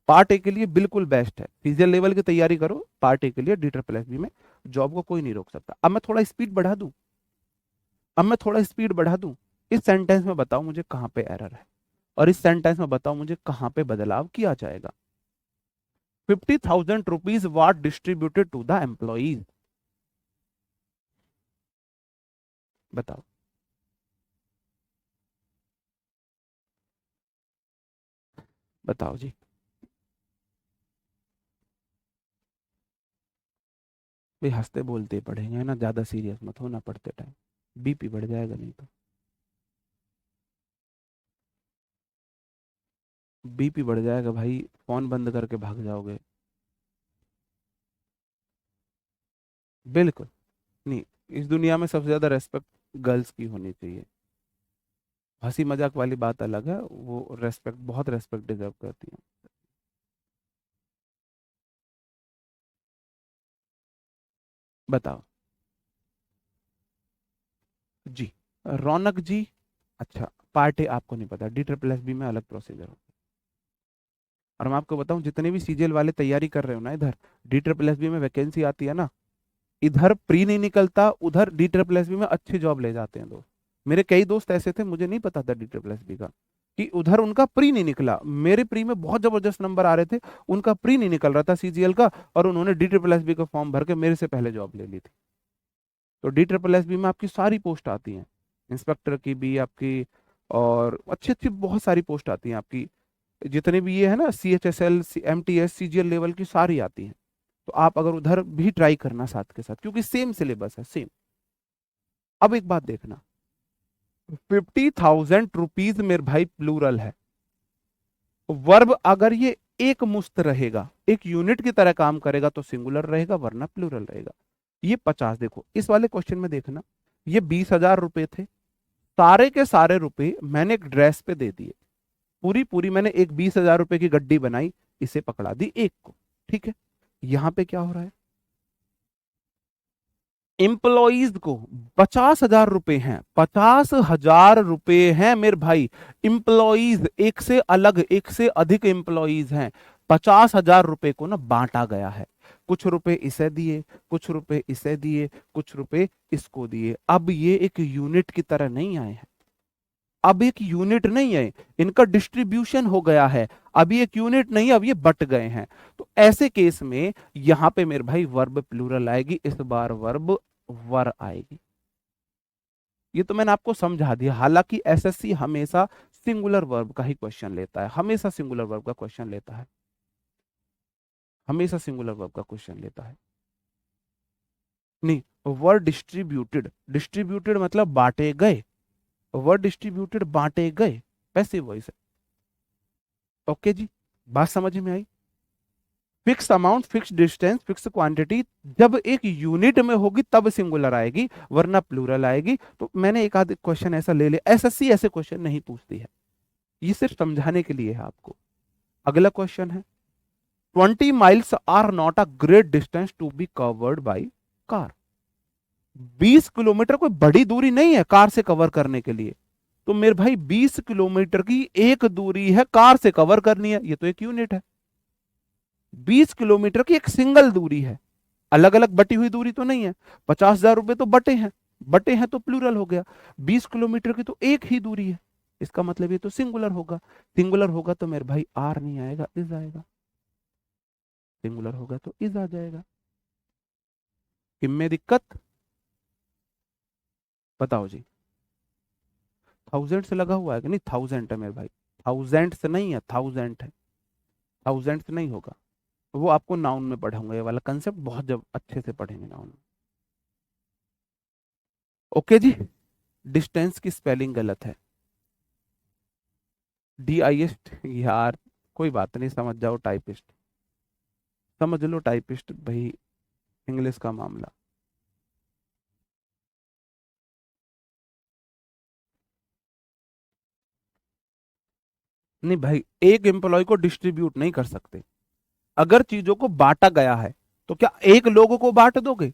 पार्ट ए के लिए बिल्कुल बेस्ट है, सीजीएल लेवल की तैयारी करो, पार्ट ए के लिए D SSS में जॉब को कोई नहीं रोक सकता। अब मैं थोड़ा स्पीड बढ़ा दूं, इस सेंटेंस में बताओ मुझे कहां पे एरर है, और इस सेंटेंस में बताओ मुझे कहां पे बदलाव किया जाएगा। 50,000 rupees was distributed to the employees. बताओ। बताओ जी। भाई हंसते बोलते पढ़ेंगे ना, ज्यादा सीरियस मत होना पढ़ते टाइम, बीपी बढ़ जाएगा नहीं तो। बीपी बढ़ जाएगा भाई, फोन बंद करके भाग जाओगे। बिल्कुल नहीं। इस दुनिया में सबसे ज्यादा रेस्पेक्ट गर्ल्स की होनी चाहिए। हंसी मजाक वाली बात अलग है, वो रेस्पेक्ट, बहुत रेस्पेक्ट डिजर्व करती है। बताओ जी। रौनक जी, अच्छा, पार्ट ए आपको नहीं पता, D SSS में अलग प्रोसीजर हो। और मैं आपको बताऊं, जितने भी सीजीएल वाले तैयारी कर रहे हो ना, इधर D SSS में वैकेंसी आती है ना, इधर प्री नहीं निकलता, उधर D SSS में अच्छी जॉब ले जाते हैं दोस्त। मेरे कई दोस्त ऐसे थे, मुझे नहीं पता था D SSS का, कि उधर उनका प्री नहीं निकला। मेरे प्री में बहुत जबरदस्त नंबर आ रहे थे, उनका प्री नहीं निकल रहा था सीजीएल का, और उन्होंने D SSS का फॉर्म भर के मेरे से पहले जॉब ले ली थी। तो D SSS में आपकी सारी पोस्ट आती हैं, इंस्पेक्टर की भी आपकी, और अच्छी अच्छी बहुत सारी पोस्ट आती हैं आपकी। जितने भी ये है ना, CHSL MTS CGL लेवल की सारी आती हैं। तो आप अगर उधर भी ट्राई करना साथ के साथ, क्योंकि सेम सिलेबस है, सेम। अब एक बात देखना, 50,000 रुपीज मेरे भाई प्लूरल है। वर्ब अगर ये एक मुस्त रहेगा, एक यूनिट की तरह काम करेगा, तो सिंगुलर रहेगा, वरना प्लूरल रहेगा। ये 50, देखो इस वाले क्वेश्चन में देखना, ये 20,000 रुपए थे। सारे के सारे रुपए मैंने एक ड्रेस पे दे दिए, पूरी पूरी मैंने एक 20,000 रुपए की गड्डी बनाई, इसे पकड़ा दी एक को। ठीक है, यहां पे क्या हो रहा है? एम्प्लॉइज को 50,000 रुपए हैं, 50,000 रुपए हैं मेरे भाई। एम्प्लॉइज एक से अलग, एक से अधिक एम्प्लॉइज हैं। 50,000 रुपए को ना बांटा गया है, कुछ रुपए इसे दिए, कुछ रुपए इसे दिए, कुछ रुपए इसको दिए। अब ये एक यूनिट की तरह नहीं आए हैं, अब एक यूनिट नहीं है, इनका डिस्ट्रीब्यूशन हो गया है। अभी एक यूनिट नहीं, अब ये बट गए हैं। तो ऐसे केस में यहां पे मेरे भाई वर्ब प्लूरल आएगी, इस बार वर्ब वर आएगी। ये तो मैंने आपको समझा दिया। हालांकि एसएससी हमेशा सिंगुलर वर्ब का ही क्वेश्चन लेता है, हमेशा सिंगुलर वर्ब का क्वेश्चन लेता है, हमेशा सिंगुलर वर्ब का क्वेश्चन लेता है। नहीं, वर्ड डिस्ट्रीब्यूटेड, डिस्ट्रीब्यूटेड मतलब बांटे गए, वर्ड डिस्ट्रीब्यूटेड बांटे गए, पैसिव वॉइस है। ओके जी। बात समझ में आई? Fix amount, fix distance, fix quantity जब एक यूनिट में होगी तब सिंगुलर आएगी, वरना प्लूरल आएगी। तो मैंने एक आध क्वेश्चन ऐसा ले लिया, एसएससी ऐसे क्वेश्चन नहीं पूछती है, ये सिर्फ समझाने के लिए है आपको। अगला क्वेश्चन है, 20 miles are not a great distance to be covered by car. 20 kilometre कोई बड़ी दूरी नहीं है कार से कवर करने के लिए। तो मेरे भाई 20 किलोमीटर की एक दूरी है कार से कवर करनी है, ये तो एक यूनिट है। 20 किलोमीटर की एक सिंगल दूरी है, अलग अलग बटी हुई दूरी तो नहीं है। 50,000 रुपए तो बटे हैं, बटे हैं तो प्लूरल हो गया। 20 किलोमीटर की तो एक ही दूरी है, इसका मतलब ये तो सिंगुलर होगा। सिंगुलर होगा तो मेरे भाई आर नहीं आएगा, इज आएगा। सिंगुलर होगा तो इज आ जाएगा। किम में दिक्कत? बताओ जी। थाउजेंड से लगा हुआ है कि नहीं? थाउजेंड है मेरे भाई, थाउजेंड से नहीं है, थाउजेंड है। थाउजेंड से नहीं होगा, वो आपको नाउन में पढ़ाऊंगा, ये वाला कंसेप्ट बहुत जब अच्छे से पढ़ेंगे नाउन में। ओके जी। डिस्टेंस की स्पेलिंग गलत है, DIST यार। कोई बात नहीं, समझ जाओ टाइपिस्ट, समझ लो टाइपिस्ट भाई, इंग्लिश का मामला। नहीं भाई, एक एम्प्लॉय को डिस्ट्रीब्यूट नहीं कर सकते। अगर चीजों को बांटा गया है तो क्या एक लोगों को बांट दोगे?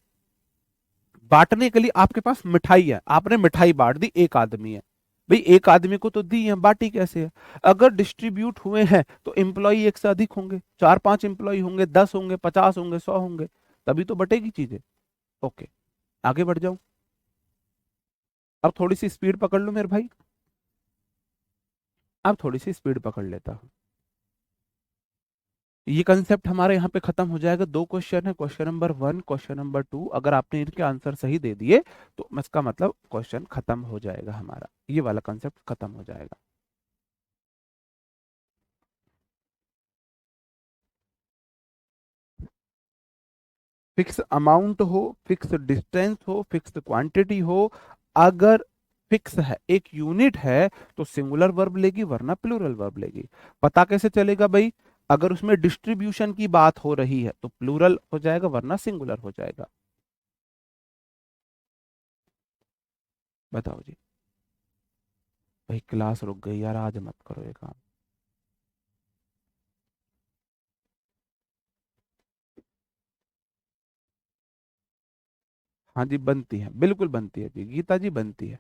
बांटने के लिए आपके पास मिठाई है, आपने मिठाई बांट दी, एक आदमी है भाई, एक आदमी को तो दी है, बांटी कैसे है? अगर डिस्ट्रीब्यूट हुए हैं तो एम्प्लॉय एक से अधिक होंगे, 4-5 एम्प्लॉय होंगे, 10 होंगे, 50 होंगे, 100 होंगे, तभी तो बटेगी चीजें। ओके, आगे बढ़ जाऊं। अब थोड़ी सी स्पीड पकड़ लो मेरे भाई, अब थोड़ी सी स्पीड पकड़ लेता हूं। ये कंसेप्ट हमारे यहाँ पे खत्म हो जाएगा। दो क्वेश्चन है, क्वेश्चन नंबर 1, क्वेश्चन नंबर 2। अगर आपने इनके आंसर सही दे दिए तो इसका मतलब क्वेश्चन खत्म हो जाएगा हमारा, ये वाला कंसेप्ट खत्म हो जाएगा। फिक्स अमाउंट हो, फिक्स डिस्टेंस हो, फिक्स क्वांटिटी हो, अगर फिक्स है, एक यूनिट है, तो सिंगुलर वर्ब लेगी, वरना प्लूरल वर्ब लेगी। पता कैसे चलेगा भाई? अगर उसमें डिस्ट्रीब्यूशन की बात हो रही है तो प्लूरल हो जाएगा, वरना सिंगुलर हो जाएगा। बताओ जी। भाई क्लास रुक गई यार, आज मत करो ये काम। हाँ जी, बनती है, बिल्कुल बनती है जी, गीता जी बनती है।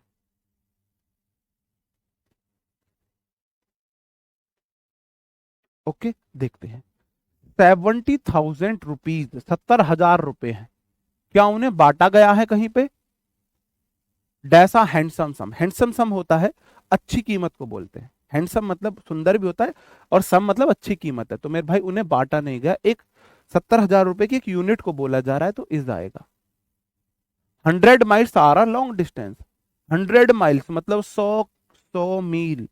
ओके, देखते हैं। 70,000 रुपीज, 70,000 रुपए हैं, क्या उन्हें बांटा गया है कहीं पे? डैसा हैंडसम सम, हैंडसम सम होता है, अच्छी कीमत को बोलते हैं। हैंडसम मतलब सुंदर भी होता है, और सम मतलब अच्छी कीमत है। तो मेरे भाई उन्हें बांटा नहीं गया, एक 70,000 रुपए की एक यूनिट को बोला जा रहा है, तो इज आएगा। 100 miles are a long distance. 100 miles मतलब 100 मील,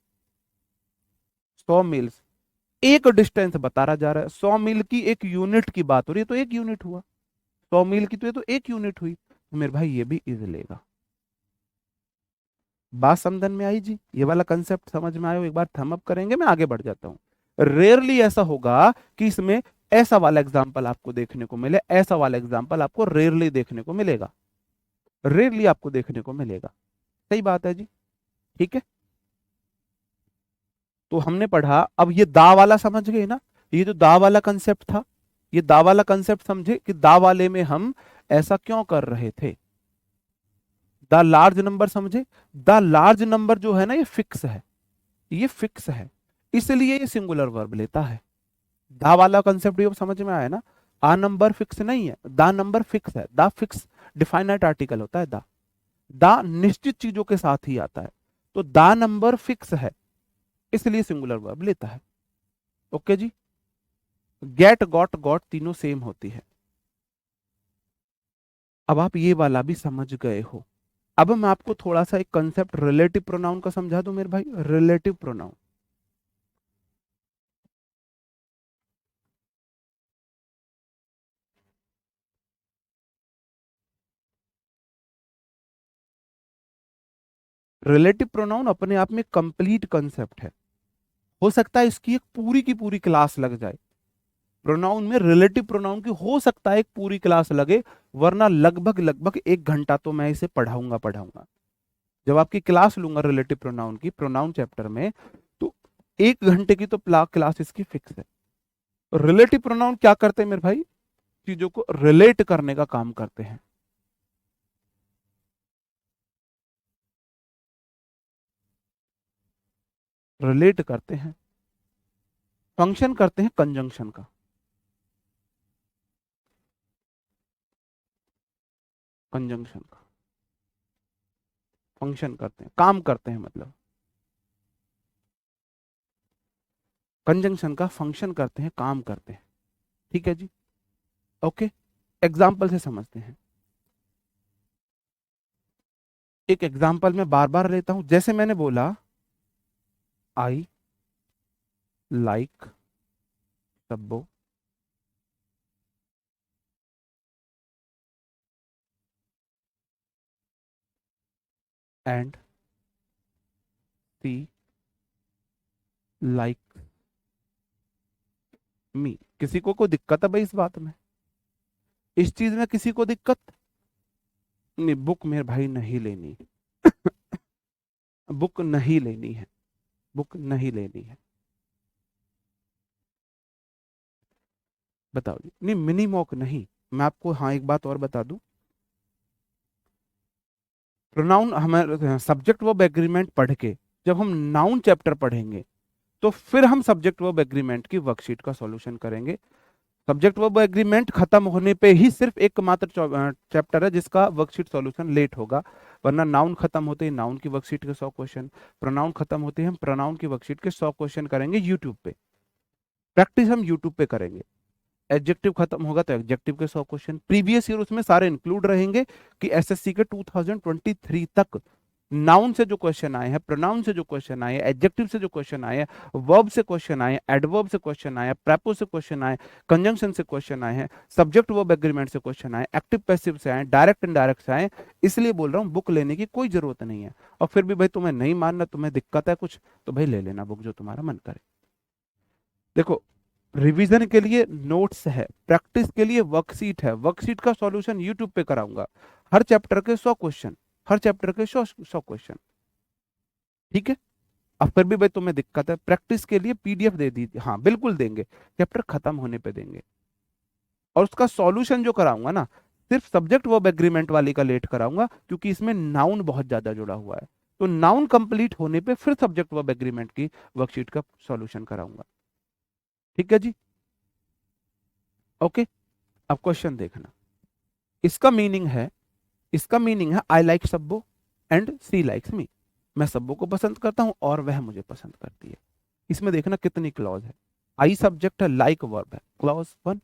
100 मील्स एक डिस्टेंस बता रहा जा रहा है। 100 मील की एक यूनिट की बात हो रही है, तो एक यूनिट हुआ। 100 मील की तो ये तो एक यूनिट हुई, तो मेरे भाई ये भी इज लेगा। बात समझन में आई जी? ये वाला कंसेप्ट समझ में आयो? एक बार थम अप करेंगे, मैं आगे बढ़ जाता हूँ। रेयरली ऐसा होगा कि इसमें ऐसा वाला एग्जाम्पल आपको देखने को मिले, ऐसा वाला एग्जाम्पल आपको रेयरली देखने को मिलेगा, रेयरली आपको देखने को मिलेगा। सही बात है जी, ठीक है। तो हमने पढ़ा, अब ये दा वाला समझ गए ना? ये जो दा वाला कंसेप्ट था, ये दा वाला कंसेप्ट समझे कि दा वाले में हम ऐसा क्यों कर रहे थे? द लार्ज नंबर समझे? द लार्ज नंबर जो है ना, ये फिक्स है, ये फिक्स है, इसलिए ये सिंगुलर वर्ब लेता है। दा वाला कंसेप्ट भी अब समझ में आया ना? आ नंबर फिक्स नहीं है, दा नंबर फिक्स है। दा फिक्स डिफाइनाइट आर्टिकल होता है दा, दा निश्चित चीजों के साथ ही आता है। तो दा नंबर फिक्स है, इसलिए सिंगुलर वर्ब लेता है। ओके जी। गेट, गॉट, गॉट तीनों सेम होती है। अब आप ये वाला भी समझ गए हो। अब मैं आपको थोड़ा सा एक कंसेप्ट रिलेटिव प्रोनाउन का समझा दूं मेरे भाई। रिलेटिव प्रोनाउन, रिलेटिव प्रोनाउन अपने आप में कंप्लीट कंसेप्ट है। हो सकता है इसकी एक पूरी की पूरी क्लास लग जाए, प्रोनाउन में रिलेटिव प्रोनाउन की हो सकता है एक पूरी क्लास लगे, वरना लगभग लगभग 1 घंटा तो मैं इसे पढ़ाऊंगा पढ़ाऊंगा। जब आपकी क्लास लूंगा रिलेटिव प्रोनाउन की, प्रोनाउन चैप्टर में, तो 1 घंटे की तो क्लास इसकी फिक्स है। रिलेटिव प्रोनाउन क्या करते हैं मेरे भाई? चीजों को रिलेट करने का काम करते हैं। रिलेट करते हैं, फंक्शन करते हैं कंजंक्शन का। कंजंक्शन का फंक्शन करते हैं, काम करते हैं, मतलब कंजंक्शन का फंक्शन करते हैं, काम करते हैं। ठीक है जी, ओके। एग्जाम्पल से समझते हैं। एक एग्जाम्पल मैं बार बार लेता हूं, जैसे मैंने बोला आई like Sabbo, and C like me. किसी को कोई दिक्कत है भाई इस बात में? इस चीज में किसी को दिक्कत नहीं? बुक मेरे भाई नहीं लेनी। बुक नहीं लेनी है, बुक नहीं लेनी है। बताओ जी, नहीं मिनी मॉक नहीं। मैं आपको हाँ एक बात और बता दूं, प्रोनाउन हमारे सब्जेक्ट वर्ब एग्रीमेंट पढ़ के जब हम नाउन चैप्टर पढ़ेंगे, तो फिर हम सब्जेक्ट वर्ब एग्रीमेंट की वर्कशीट का सॉल्यूशन करेंगे। सब्जेक्ट वर्ब एग्रीमेंट खत्म होने पे ही सिर्फ एकमात्र चैप्टर है जिसका वर्कशीट सॉल्यूशन लेट होगा, वरना नाउन खत्म होते ही नाउन की वर्कशीट के 100 क्वेश्चन, प्रोनाउन खत्म होते ही हम प्रोनाउन की वर्कशीट के 100 क्वेश्चन करेंगे यूट्यूब पे। प्रैक्टिस हम यूट्यूब पे करेंगे। एडजेक्टिव खत्म होगा तो एडजेक्टिव के 100 क्वेश्चन, प्रीवियस ईयर उसमें सारे इंक्लूड रहेंगे कि एसएससी के 2023 तक नाउन से जो क्वेश्चन आए हैं, प्रोनाउन से जो क्वेश्चन आए हैं, एडजेक्टिव से जो क्वेश्चन आए हैं, वर्ब से क्वेश्चन आए हैं, एडवर्ब से क्वेश्चन आए हैं, प्रेपो से क्वेश्चन आए, कंजंक्शन से क्वेश्चन आए हैं, सब्जेक्ट वर्ब एग्रीमेंट से क्वेश्चन आए, एक्टिव पैसिव से आए, डायरेक्ट इनडायरेक्ट से आए। इसलिए बोल रहा हूँ बुक लेने की कोई जरूरत नहीं है। और फिर भी भाई तुम्हें नहीं मानना, तुम्हें दिक्कत है कुछ, तो भाई ले लेना बुक जो तुम्हारा मन करे। देखो, रिवीजन के लिए नोट्स है, प्रैक्टिस के लिए वर्कशीट है, वर्कशीट का सॉल्यूशन यूट्यूब पे कराऊंगा। हर चैप्टर के 100 क्वेश्चन, हर चैप्टर के 100 क्वेश्चन। ठीक है। अब फिर भी भाई तुम्हें दिक्कत है, प्रैक्टिस के लिए पीडीएफ दे दी, हाँ बिल्कुल देंगे, चैप्टर खत्म होने पे देंगे। और उसका सॉल्यूशन जो कराऊंगा ना, सिर्फ सब्जेक्ट वर्ब एग्रीमेंट वाली का लेट कराऊंगा, क्योंकि इसमें नाउन बहुत ज्यादा जुड़ा हुआ है। तो नाउन कंप्लीट होने पे फिर सब्जेक्ट वर्ब एग्रीमेंट की वर्कशीट का सॉल्यूशन कराऊंगा। ठीक है जी, ओके। अब क्वेश्चन देखना, इसका मीनिंग है, इसका मीनिंग है आई like Sabbo and she likes मी। मैं सब्बो को पसंद करता हूं और वह मुझे पसंद करती है। इसमें देखना कितनी क्लॉज है। आई सब्जेक्ट है, लाइक वर्ब है, क्लॉज 1।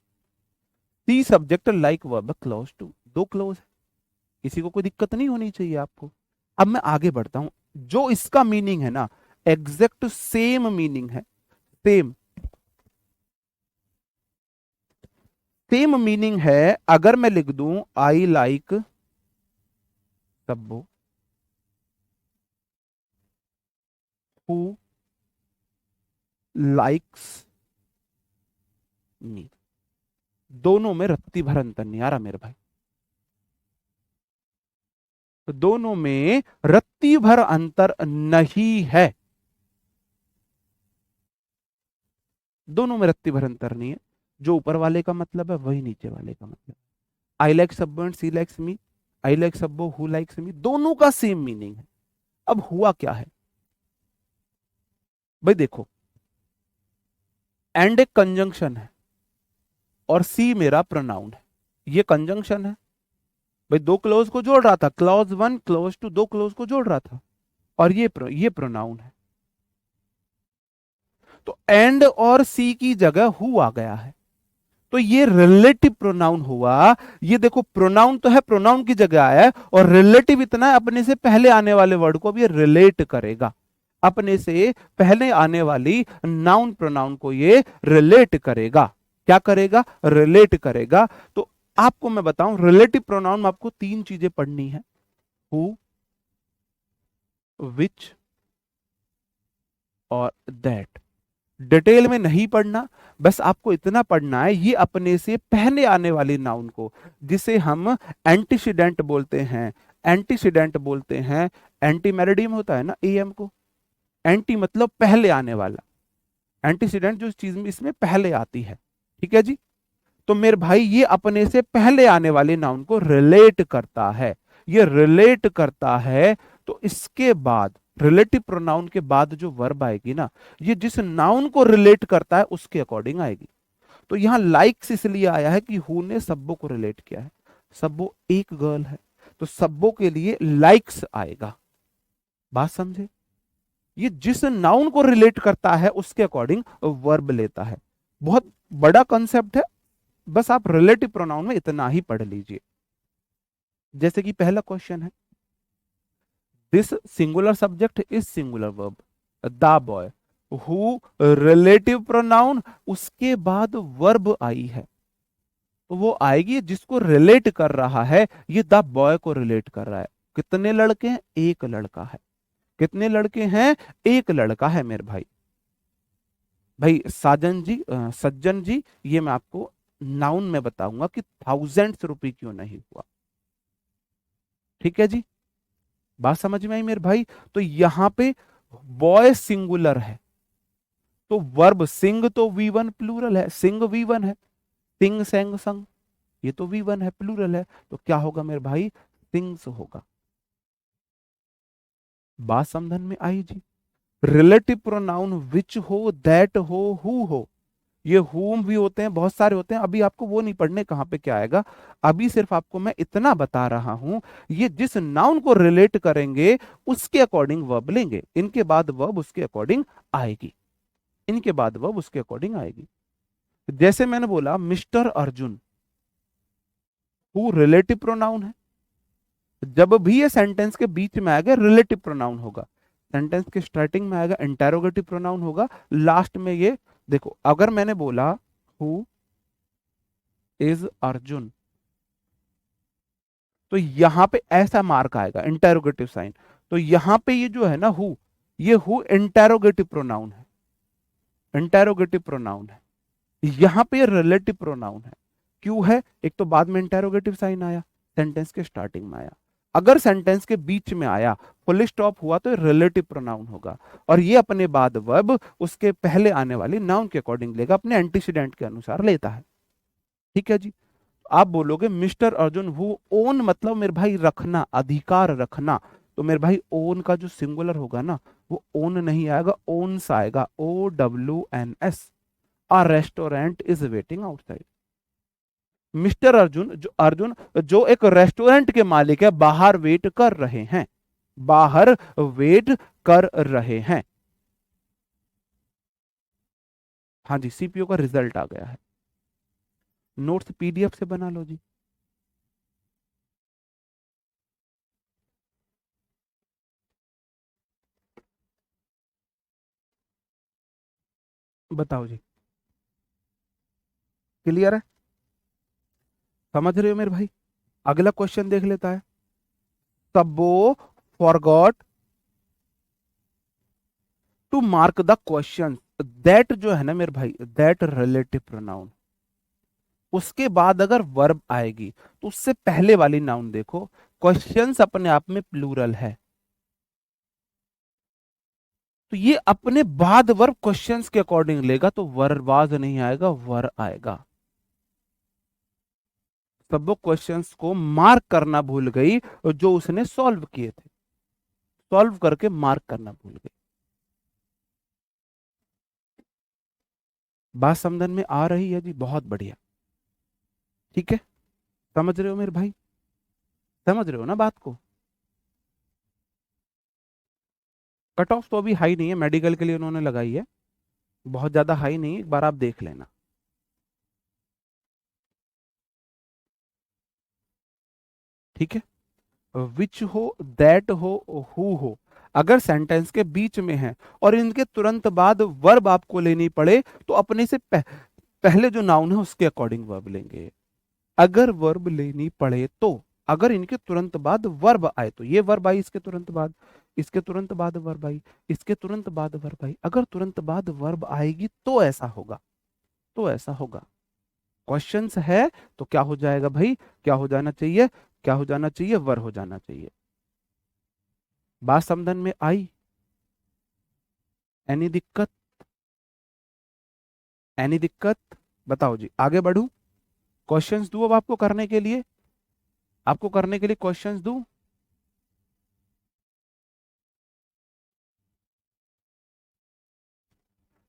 सी सब्जेक्ट है, लाइक वर्ब है, क्लॉज 2। दो क्लॉज है, किसी को कोई दिक्कत नहीं होनी चाहिए आपको। अब मैं आगे बढ़ता हूं, जो इसका मीनिंग है ना, एग्जैक्ट सेम मीनिंग है, सेम सेम मीनिंग है। अगर मैं लिख दूं आई like Sabbo, who likes me, दोनों में रत्ती भर अंतर नहीं आ रहा मेरे भाई। तो दोनों में रत्ती भर अंतर नहीं है, दोनों में रत्ती भर अंतर नहीं है। जो ऊपर वाले का मतलब है वही नीचे वाले का मतलब। I like Sabbo and she likes me, I like Sabbo who likes me, दोनों का सेम मीनिंग है। अब हुआ क्या है भाई, देखो, एंड एक कंजंक्शन है और सी मेरा प्रोनाउन है। ये कंजंक्शन है भाई, दो क्लोज को जोड़ रहा था, क्लॉज 1 क्लॉज 2, दो क्लोज को जोड़ रहा था। और ये प्रोनाउन है, तो एंड और सी की जगह हु आ गया है, तो ये रिलेटिव प्रोनाउन हुआ। ये देखो, प्रोनाउन तो है, प्रोनाउन की जगह आया है, और रिलेटिव इतना है, अपने से पहले आने वाले वर्ड को भी ये रिलेट करेगा, अपने से पहले आने वाली नाउन प्रोनाउन को ये रिलेट करेगा। क्या करेगा? रिलेट करेगा। तो आपको मैं बताऊं, रिलेटिव प्रोनाउन में आपको 3 चीजें पढ़नी है, हु, विच और दैट। डिटेल में नहीं पढ़ना, बस आपको इतना पढ़ना है, ये अपने से पहले आने वाली नाउन को, जिसे हम एंटीसीडेंट बोलते हैं, एंटीसीडेंट बोलते हैं। एंटी मेरिडियम होता है ना एम को, एंटी मतलब पहले आने वाला, एंटीसीडेंट जो चीज में इसमें पहले आती है। ठीक है जी। तो मेरे भाई ये अपने से पहले आने वाले नाउन को रिलेट करता है, ये रिलेट करता है। तो इसके बाद रिलेटिव प्रोनाउन के बाद जो वर्ब आएगी ना, ये जिस नाउन को रिलेट करता है उसके अकॉर्डिंग आएगी। तो यहां लाइक्स इसलिए आया है कि हु ने सब्बो को रिलेट किया है, सब्बो एक गर्ल है, तो सब्बो के लिए लाइक्स आएगा। बात समझे? ये जिस नाउन को रिलेट करता है उसके अकॉर्डिंग वर्ब लेता है। बहुत बड़ा कॉन्सेप्ट है, बस आप रिलेटिव प्रोनाउन में इतना ही पढ़ लीजिए। जैसे कि पहला क्वेश्चन है, this singular subject is singular verb the boy, who relative pronoun, उसके बाद वर्ब आई है, तो वो आएगी जिसको रिलेट कर रहा है। ये द बॉय को रिलेट कर रहा है। कितने लड़के हैं? एक लड़का है। कितने लड़के हैं? एक लड़का है मेरे भाई। भाई साजन जी, सज्जन जी, ये मैं आपको नाउन में बताऊंगा कि थाउजेंड्स रुपए क्यों नहीं हुआ। ठीक है जी, बात समझ में आई मेरे भाई? तो यहां पे बॉय सिंगुलर है, तो वर्ब सिंग तो वी वन प्लूरल है, सिंग वी वन है, सिंग सेंग संग, ये तो वी वन है, प्लूरल है, तो क्या होगा मेरे भाई? सिंग्स होगा। बात समझन में आई जी? रिलेटिव प्रोनाउन विच हो, दैट हो, हु हो, ये हुम भी होते हैं, बहुत सारे होते हैं, अभी आपको वो नहीं पढ़ने कहां पे क्या आएगा। अभी सिर्फ आपको मैं इतना बता रहा हूं, ये जिस नाउन को रिलेट करेंगे उसके अकॉर्डिंग वर्ब लेंगे, इनके बाद वर्ब उसके अकॉर्डिंग आएगी, इनके बाद वर्ब उसके अकॉर्डिंग आएगी। जैसे मैंने बोला mister Arjun, who relative pronoun है, जब भी ये सेंटेंस के बीच में आएगा रिलेटिव प्रोनाउन होगा, सेंटेंस के स्टार्टिंग में आएगा इंटेरोगेटिव प्रोनाउन होगा, लास्ट में ये देखो, अगर मैंने बोला हु इज अर्जुन, तो यहां पे ऐसा मार्क आएगा इंटेरोगेटिव साइन, तो यहां पे ये जो है ना हु, ये हु इंटेरोगेटिव प्रोनाउन है, इंटेरोगेटिव प्रोनाउन है, यहां पे रिलेटिव प्रोनाउन है। क्यों है? एक तो बाद में इंटेरोगेटिव साइन आया, सेंटेंस के स्टार्टिंग में आया, अगर सेंटेंस के बीच में आया, फुल स्टॉप हुआ, तो रिलेटिव प्रोनाउन होगा, और ये अपने बाद वर्ब उसके पहले आने वाली नाउन के अकॉर्डिंग लेगा, अपने एंटीसीडेंट के अनुसार लेता है। ठीक है जी। आप बोलोगे मिस्टर अर्जुन हु ओन, मतलब मेरे भाई रखना, अधिकार रखना, तो मेरे भाई ओन का जो सिंगुलर होगा ना, वो ओन नहीं आएगा, ओन्स आएगा, OWNS। A restaurant is waiting outside. Mister Arjun, जो अर्जुन जो एक रेस्टोरेंट के मालिक है, बाहर वेट कर रहे हैं, बाहर वेट कर रहे हैं। हाँ जी, सीपीओ का रिजल्ट आ गया है, नोट्स पीडीएफ से बना लो जी। बताओ जी, क्लियर है? समझ रहे हो मेरे भाई? अगला क्वेश्चन देख लेता है, तब्बो forgot to mark the question, that जो है ना मेरे भाई, दैट रिलेटिव प्रोनाउन, उसके बाद अगर वर्ब आएगी तो उससे पहले वाली नाउन देखो, क्वेश्चंस अपने आप में प्लूरल है, तो ये अपने बाद वर्ब क्वेश्चंस के अकॉर्डिंग लेगा, तो वर्बाज नहीं आएगा, वर आएगा। सब वो क्वेश्चंस को मार्क करना भूल गई जो उसने सॉल्व किए थे, सॉल्व करके मार्क करना भूल गई। बात समझन में आ रही है जी? बहुत बढ़िया। ठीक है, समझ रहे हो मेरे भाई? समझ रहे हो ना बात को? कट ऑफ तो अभी हाई नहीं है, मेडिकल के लिए उन्होंने लगाई है, बहुत ज्यादा हाई नहीं है, एक बार आप देख लेना। ठीक है, विच हो, दैट हो, हु हो, अगर सेंटेंस के बीच में है और इनके तुरंत बाद वर्ब आपको लेनी पड़े, तो अपने से पहले जो नाउन है उसके अकॉर्डिंग वर्ब लेंगे। अगर वर्ब लेनी पड़े तो, अगर इनके तुरंत बाद वर्ब आए, तो ये वर्ब आई इसके तुरंत बाद, इसके तुरंत बाद वर्ब आई, इसके तुरंत बाद वर्ब आई। अगर तुरंत बाद वर्ब आएगी तो ऐसा होगा, तो ऐसा होगा। क्वेश्चंस है तो क्या हो जाएगा भाई, क्या हो जाना चाहिए, क्या हो जाना चाहिए, वर हो जाना चाहिए। बात समझन में आई? एनी दिक्कत? एनी दिक्कत? बताओ जी, आगे बढ़ूं? क्वेश्चंस दूं अब आपको करने के लिए, आपको करने के लिए क्वेश्चंस दूं?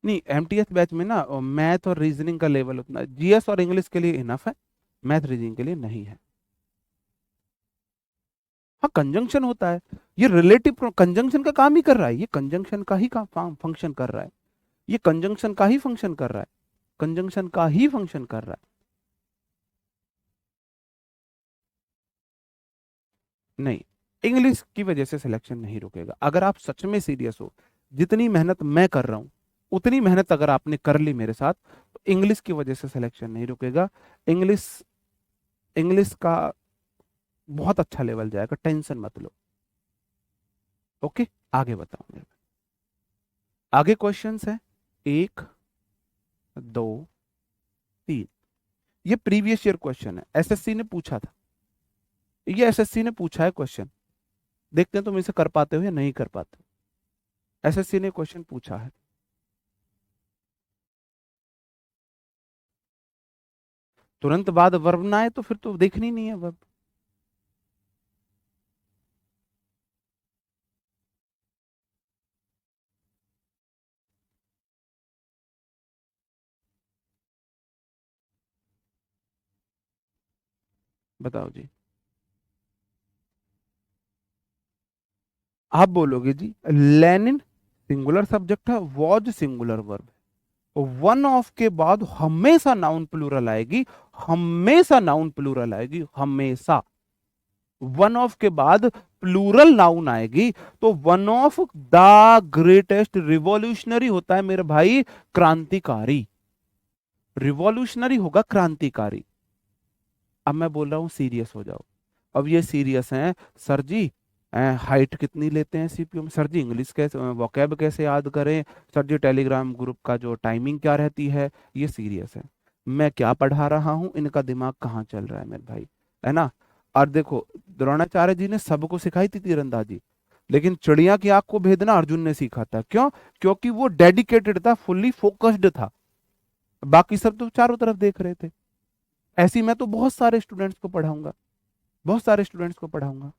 नहीं, एमटीएस बैच में ना मैथ और रीजनिंग का लेवल उतना, जीएस और इंग्लिश के लिए इनफ है, मैथ रीजनिंग के लिए नहीं है। हाँ, कंजंक्शन होता है, ये रिलेटिव कंजंक्शन का काम ही कर रहा है, ये कंजंक्शन का ही काम फंक्शन कर रहा है, ये कंजंक्शन का ही फंक्शन कर रहा है, कंजंक्शन का ही फंक्शन कर रहा है। नहीं, इंग्लिश की वजह से सिलेक्शन नहीं रुकेगा। अगर आप सच में सीरियस हो, जितनी मेहनत मैं कर रहा हूं उतनी मेहनत अगर आपने कर ली मेरे साथ, तो इंग्लिश की वजह से सिलेक्शन नहीं रुकेगा। इंग्लिश, इंग्लिश का बहुत अच्छा लेवल जाएगा, टेंशन मत लो। ओके, आगे बताओ मेरे को। आगे क्वेश्चंस है, एक, दो, तीन। ये प्रीवियस ईयर क्वेश्चन है, एसएससी ने पूछा था, ये एसएससी ने पूछा है क्वेश्चन। देखते हैं तुम इसे कर पाते हो या नहीं कर पाते हो। एसएससी ने क्वेश्चन पूछा है। तुरंत बाद वर्ब ना आए तो फिर तो देखनी नहीं है वर्ब। बताओ जी। आप बोलोगे जी लेनिन सिंगुलर सब्जेक्ट है, वॉज सिंगुलर वर्ब है, वन ऑफ के बाद हमेशा नाउन प्लूरल आएगी, हमेशा नाउन प्लूरल आएगी, हमेशा। वन ऑफ के बाद प्लूरल नाउन आएगी तो one of the greatest revolutionary होता है मेरे भाई, क्रांतिकारी। रिवॉल्यूशनरी होगा क्रांतिकारी। अब मैं बोल रहा हूं सीरियस हो जाओ। अब ये सीरियस हैं सर जी, हाइट कितनी लेते हैं सीपीयू में, सर जी इंग्लिश कैसे, वोकैब कैसे याद करें, सर जी टेलीग्राम ग्रुप का जो टाइमिंग क्या रहती है, ये सीरियस है। मैं क्या पढ़ा रहा हूं, इनका दिमाग कहाँ चल रहा है मेरे भाई, है ना। और देखो, द्रोणाचार्य जी ने सबको सिखाई थी तीरंदाजी, लेकिन चिड़िया की आंख को भेदना अर्जुन ने सीखा था। क्यों? क्योंकि वो डेडिकेटेड था, फुल्ली फोकस्ड था, बाकी सब तो चारों तरफ देख रहे थे। ऐसी मैं तो बहुत सारे स्टूडेंट्स को पढ़ाऊंगा, बहुत सारे स्टूडेंट्स को पढ़ाऊंगा,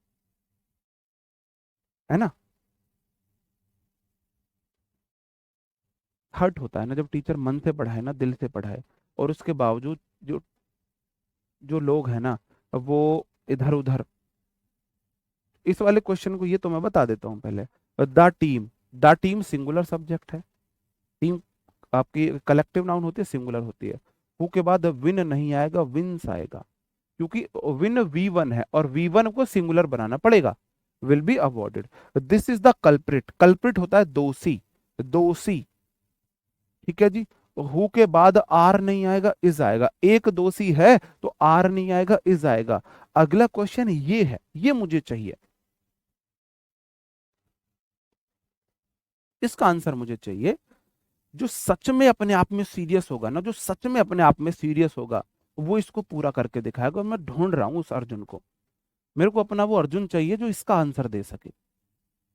है ना। हर्ट होता है ना जब टीचर मन से पढ़ाए ना, दिल से पढ़ाए, और उसके बावजूद जो जो लोग हैं ना वो इधर उधर। इस वाले क्वेश्चन को ये तो मैं बता देता हूँ पहले। द टीम सिंगुलर सब्जेक्ट है, टीम आपकी कलेक्टिव नाउन होती है, सिंगुलर होती है। हु के बाद विन नहीं आएगा, विंस आएगा, क्योंकि विन वी वन है और वी वन को सिंगुलर बनाना पड़ेगा, will be awarded. This is the culprit, culprit होता है दोषी, दोषी। ठीक है जी। हु के बाद आर नहीं आएगा, इज आएगा, एक दोषी है तो आर नहीं आएगा, इज आएगा। अगला क्वेश्चन ये है, ये मुझे चाहिए, इसका आंसर मुझे चाहिए। जो सच में अपने आप में सीरियस होगा ना, जो सच में अपने आप में सीरियस होगा, वो इसको पूरा करके दिखाएगा। और मैं ढूंढ रहा हूं उस अर्जुन को, मेरे को अपना वो अर्जुन चाहिए जो इसका आंसर दे सके,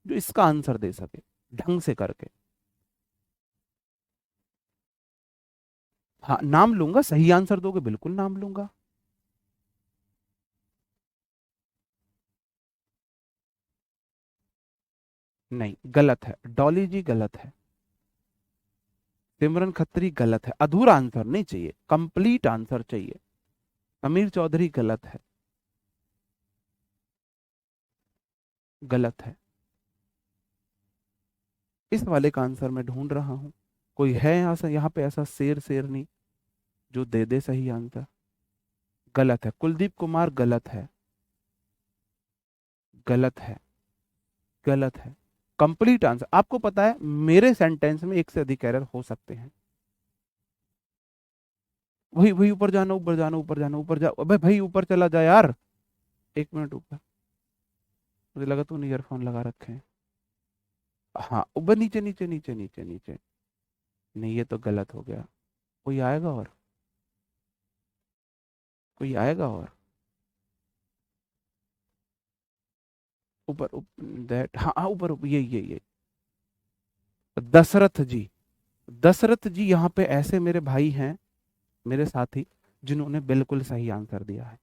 जो इसका आंसर दे सके ढंग से करके। हाँ, नाम लूंगा, सही आंसर दोगे बिल्कुल नाम लूंगा। नहीं, गलत है, डॉली जी गलत है, सिमरन खत्री गलत है, अधूरा आंसर नहीं चाहिए, कंप्लीट आंसर चाहिए। अमीर चौधरी गलत है, गलत है। इस वाले का आंसर मैं ढूंढ रहा हूं, कोई है यहाँ पे ऐसा शेर शेरनी जो दे दे सही आंसर। गलत है, कुलदीप कुमार गलत है, गलत है, गलत है। कंप्लीट आंसर आपको पता है, मेरे सेंटेंस में एक से अधिक एरर हो सकते हैं। वही वही, ऊपर जाना, ऊपर जाना, ऊपर जाना, ऊपर जा, अबे भाई ऊपर चला जा यार, एक मिनट ऊपर। मुझे लगा तूने ईयरफोन लगा रखे हैं। हाँ ऊपर नीचे नीचे नीचे नीचे नीचे। नहीं ये तो गलत हो गया। कोई आएगा और, कोई आएगा और ऊपर दैट, हाँ हाँ ऊपर ऊपर, ये दशरथ जी। दशरथ जी यहाँ पे ऐसे मेरे भाई हैं, मेरे साथी, जिन्होंने बिल्कुल सही आंसर दिया है।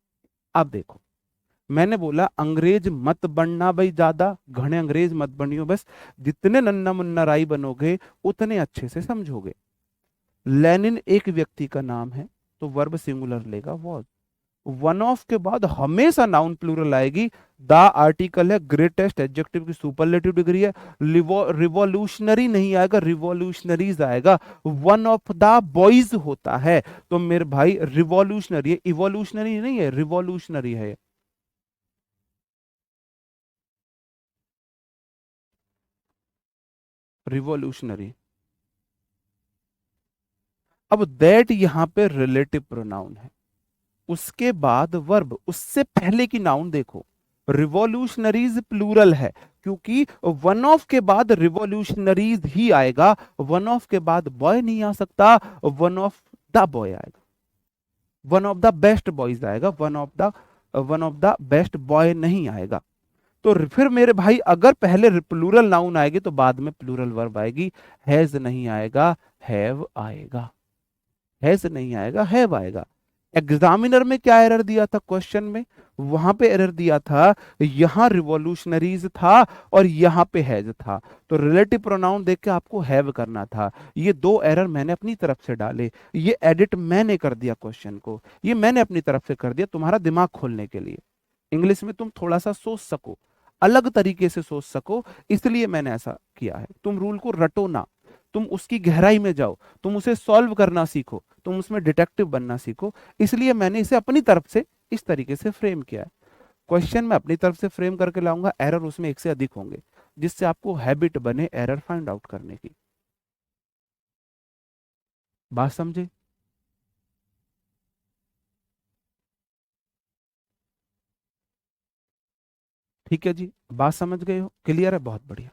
अब देखो, मैंने बोला अंग्रेज मत बनना भाई ज्यादा, घने अंग्रेज मत बनियो, बस जितने नन्ना मुन्ना राई बनोगे उतने अच्छे से समझोगे। लेनिन एक व्यक्ति का नाम है, तो वर्ब सिंगुलर लेगा वॉज। वन ऑफ के बाद हमेशा नाउन प्लूरल आएगी। द आर्टिकल है, ग्रेटेस्ट एडजेक्टिव की सुपरलेटिव डिग्री है। रिवॉल्यूशनरी नहीं आएगा, रिवॉल्यूशनरीज आएगा। वन ऑफ द बॉयज होता है, तो मेरे भाई रिवॉल्यूशनरी है, इवोल्यूशनरी नहीं है, रिवॉल्यूशनरी है। रिवॉल्यूशनरी। अब दैट यहां पे रिलेटिव प्रोनाउन है, उसके बाद वर्ब, उससे पहले की नाउन देखो, रिवॉल्यूशनरीज प्लूरल है, क्योंकि वन ऑफ के बाद रिवॉल्यूशनरीज ही आएगा। वन ऑफ के बाद बॉय नहीं आ सकता, वन ऑफ द बॉय आएगा, one of the best boys आएगा, one of the best boy नहीं आएगा। तो फिर मेरे भाई अगर पहले प्लूरल नाउन आएगी तो बाद में प्लूरल वर्ब आएगी। हैज नहीं आएगा, हैव आएगा। हैज नहीं आएगा, हैव आएगा। एग्जामिनर में क्या एरर दिया था क्वेश्चन में, वहां पे एरर दिया था, यहां रिवॉल्यूशनरीज था और यहां पे हैज था, तो रिलेटिव प्रोनाउन देख के आपको हैव करना था। ये दो एरर मैंने अपनी तरफ से डाले, ये एडिट मैंने कर दिया क्वेश्चन को, ये मैंने अपनी तरफ से कर दिया तुम्हारा दिमाग खोलने के लिए, इंग्लिश में तुम थोड़ा सा सोच सको, अलग तरीके से सोच सको, इसलिए मैंने ऐसा किया है। तुम रूल को रटो ना, तुम उसकी गहराई में जाओ, तुम उसे सॉल्व करना सीखो, तुम उसमें डिटेक्टिव बनना सीखो, इसलिए मैंने इसे अपनी तरफ से इस तरीके से फ्रेम किया है। क्वेश्चन मैं अपनी तरफ से फ्रेम करके लाऊंगा, एरर उसमें एक से अधिक होंगे, जिससे आपको हैबिट बने एरर फाइंड आउट करने की। बात समझे? ठीक है जी, बात समझ गए हो, क्लियर है, बहुत बढ़िया।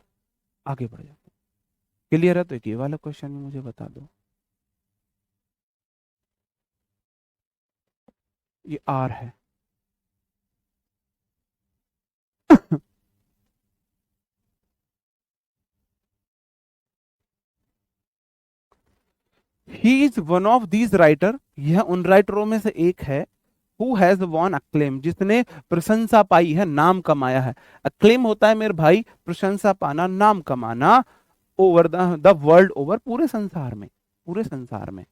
आगे बढ़ जाओ। क्लियर है तो एक ये वाला क्वेश्चन भी मुझे बता दो। ये आर है। He is one of these writer, यह उन राइटरों में से एक है। हु हैज वॉन अक्लेम, जिसने प्रशंसा पाई है, नाम कमाया है। अक्लेम होता है मेरे भाई प्रशंसा पाना, नाम कमाना, ओवर द वर्ल्ड ओवर, पूरे संसार में, पूरे संसार में।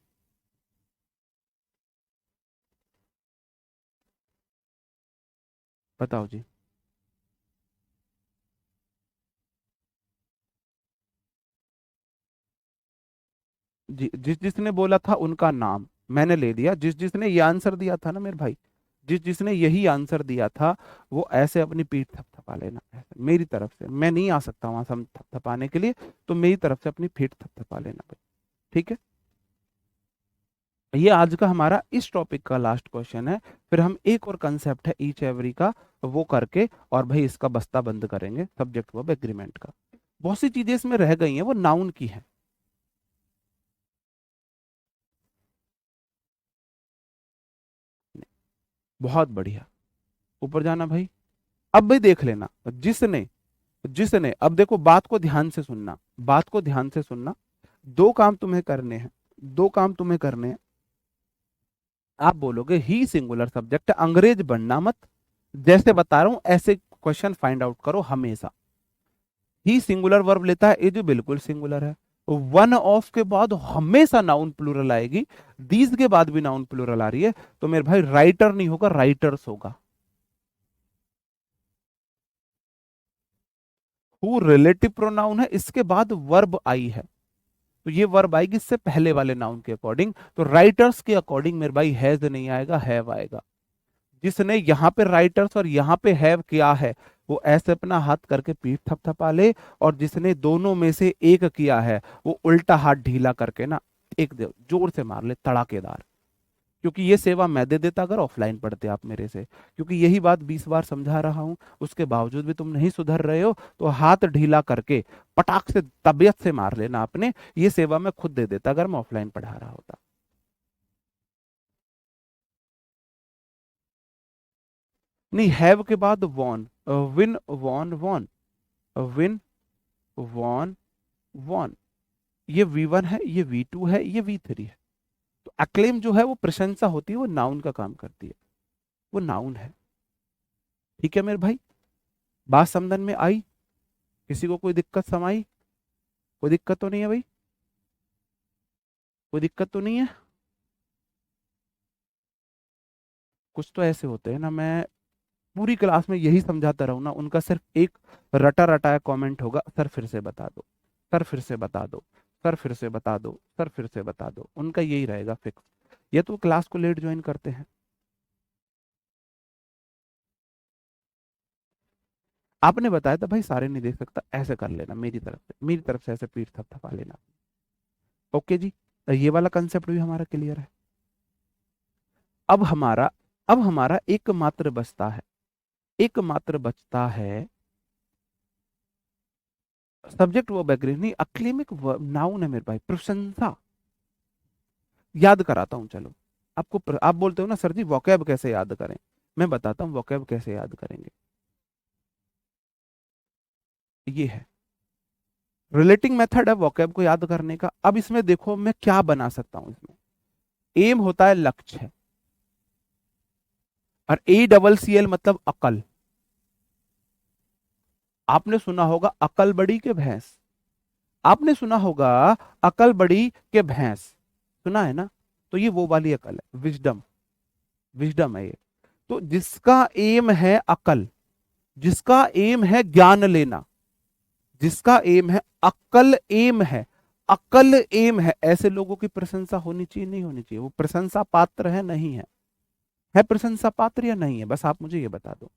बताओ जी। जिस जिसने बोला था उनका नाम मैंने ले लिया, जिस जिसने ये आंसर दिया था ना मेरे भाई, जिस जिसने यही आंसर दिया था, वो ऐसे अपनी पीठ थपथपा लेना, ऐसे मेरी तरफ से, मैं नहीं आ सकता वहां से थपथपाने के लिए, तो मेरी तरफ से अपनी पीठ थपथपा लेना भाई। ठीक है, ये आज का हमारा इस टॉपिक का लास्ट क्वेश्चन है। फिर हम एक और कंसेप्ट है ईच एवरी का, वो करके और भाई इसका बस्ता बंद करेंगे सब्जेक्ट वर्ब एग्रीमेंट का। बहुत सी चीजें इसमें रह गई हैं, वो नाउन की है। बहुत बढ़िया, ऊपर जाना भाई। अब भाई देख लेना, जिसने जिसने अब देखो, बात को ध्यान से सुनना, बात को ध्यान से सुनना। दो काम तुम्हें करने हैं, दो काम तुम्हें करने हैं। आप बोलोगे ही सिंगुलर सब्जेक्ट, अंग्रेज बनना मत, जैसे बता रहा हूं ऐसे क्वेश्चन फाइंड आउट करो हमेशा। ही सिंगुलर वर्ब लेता है, ये जो बिल्कुल सिंगुलर है। वन ऑफ के बाद हमेशा नाउन प्लूरल आएगी, दीज के बाद भी नाउन प्लूरल आ रही है, तो मेरे भाई राइटर नहीं होगा, राइटर्स होगा। हु रिलेटिव प्रोनाउन है, इसके बाद वर्ब आई है, तो ये वर्ब आएगी इससे पहले वाले नाउन के अकॉर्डिंग, तो राइटर्स के अकॉर्डिंग मेरे भाई हैज नहीं आएगा, हैव आएगा। जिसने यहाँ पे राइटर्स और यहाँ पे हैव किया है, वो ऐसे अपना हाथ करके पीठ थपथपा ले, और जिसने दोनों में से एक किया है, वो उल्टा हाथ ढीला करके ना एक जोर से मार ले, तड़ाकेदार। क्योंकि ये सेवा मैं दे देता अगर ऑफलाइन पढ़ते आप मेरे से। क्योंकि यही बात 20 बार समझा रहा हूं, उसके बावजूद भी तुम नहीं सुधर रहे हो, तो हाथ ढीला करके पटाख से तबीयत से मार लेना आपने। ये सेवा मैं खुद दे देता अगर मैं ऑफलाइन पढ़ा रहा होता। नहीं, हैव के बाद won, win won won, win won won, ये V1 है, ये V2 है, ये V3 है। तो अक्लेम जो है वो प्रशंसा होती है, वो नाउन का काम करती है, वो नाउन है। ठीक है मेरे भाई, बात समझन में आई? किसी को कोई दिक्कत समाई? कोई दिक्कत तो नहीं है भाई? कोई दिक्कत तो नहीं है? कुछ तो ऐसे होते हैं ना, मैं पूरी क्लास में यही समझाता रहूं ना, उनका सिर्फ एक रटा रटाया कमेंट होगा, सर फिर से बता दो, सर फिर से बता दो, सर फिर से बता दो, सर फिर से बता दो, उनका यही रहेगा फिक्स। ये तो क्लास को लेट ज्वाइन करते हैं। आपने बताया था भाई सारे नहीं देख सकता, ऐसे कर लेना, मेरी तरफ से ऐसे पीठ थपथपा लेना। ओके जी, तो ये वाला कंसेप्ट भी हमारा क्लियर है। अब हमारा अब हमारा एकमात्र बचता है, एकमात्र बचता है सब्जेक्ट वर्ब एग्रीमेंट, नहीं अक्लेमिक नाउन है मेरे भाई, प्रशंसा। याद कराता हूं चलो आपको। आप बोलते हो ना सर जी वोकैब कैसे याद करें, मैं बताता हूं वोकैब कैसे याद करेंगे। ये है रिलेटिंग मेथड है वोकैब को याद करने का। अब इसमें देखो मैं क्या बना सकता हूं इसमें। एम होता है लक्ष्य, और ACCL मतलब अकल। आपने सुना होगा अकल बड़ी के भैंस, आपने सुना होगा अकल बड़ी के भैंस, सुना है ना? तो ये वो वाली अकल है, विजडम, विजडम है ये। तो जिसका एम है अकल, जिसका एम है ज्ञान लेना, जिसका एम है अक्ल, एम है अकल, एम है, ऐसे लोगों की प्रशंसा होनी चाहिए नहीं होनी चाहिए? वो प्रशंसा पात्र है नहीं है? है प्रशंसा पात्र या नहीं है, बस आप मुझे ये बता दो।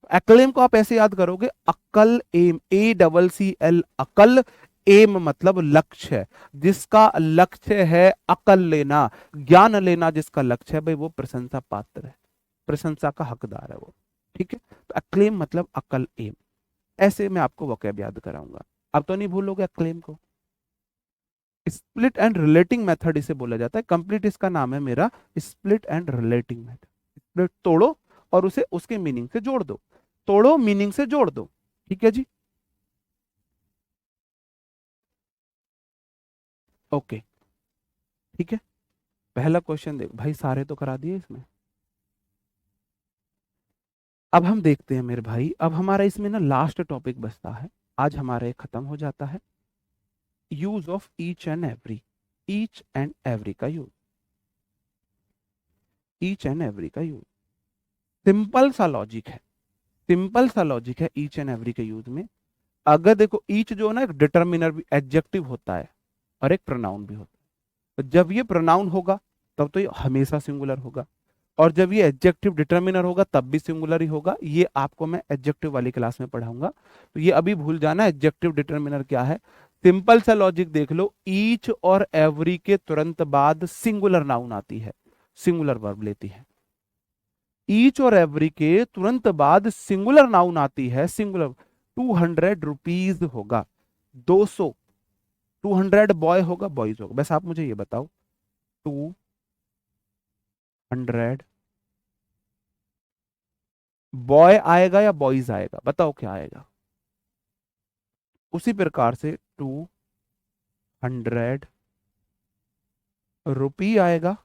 एक्लेम को आप ऐसे याद करोगे, अक्ल एम, ACCL अकल, एम मतलब लक्ष्य है। जिसका लक्ष्य है अकल लेना, ज्ञान लेना, जिसका लक्ष्य है भाई वो प्रशंसा पात्र है, प्रशंसा का हकदार है वो। ठीक है, तो अक्लेम मतलब अकल, एम। ऐसे मैं आपको वोकैब याद कराऊंगा। अब तो नहीं भूलोगे अक्लेम को। स्प्लिट एंड रिलेटिंग मेथड इसे बोला जाता है, कंप्लीट इसका नाम है मेरा, split and relating method. Split तोड़ो और उसे उसके मीनिंग से जोड़ दो, तोड़ो मीनिंग से जोड़ दो। ठीक है जी, ओके, ठीक है। पहला क्वेश्चन देखो भाई, सारे तो करा दिए इसमें। अब हम देखते हैं मेरे भाई, अब हमारा इसमें ना लास्ट टॉपिक बचता है, आज हमारा ये खत्म हो जाता है। Use of each and every, each and every का यूज, ईच एंड एवरी का यूज। सिंपल सा लॉजिक है, सिंपल सा लॉजिक है ईच एंड एवरी के यूज में। अगर देखो ईच जो है ना एक डिटर्मिनर भी, एडजेक्टिव होता है, और एक प्रोनाउन भी होता है। तो जब ये प्रोनाउन होगा तब तो ये हमेशा सिंगुलर होगा, और जब ये एडजेक्टिव डिटर्मिनर होगा तब भी सिंगुलर ही होगा। ये आपको मैं एडजेक्टिव वाली क्लास में पढ़ाऊंगा, तो ये अभी भूल जाना एडजेक्टिव डिटर्मिनर क्या है। सिंपल सा लॉजिक देख लो, ईच और एवरी के तुरंत बाद सिंगुलर नाउन आती है, सिंगुलर वर्ब लेती है। ईच और एवरी के तुरंत बाद सिंगुलर नाउन आती है, सिंगुलर। 200 रुपीज होगा, 200, 200 बॉय होगा, बॉयज होगा। बस आप मुझे ये बताओ, 200 बॉय आएगा या बॉयज आएगा, बताओ क्या आएगा? उसी प्रकार से 200 रुपी आएगा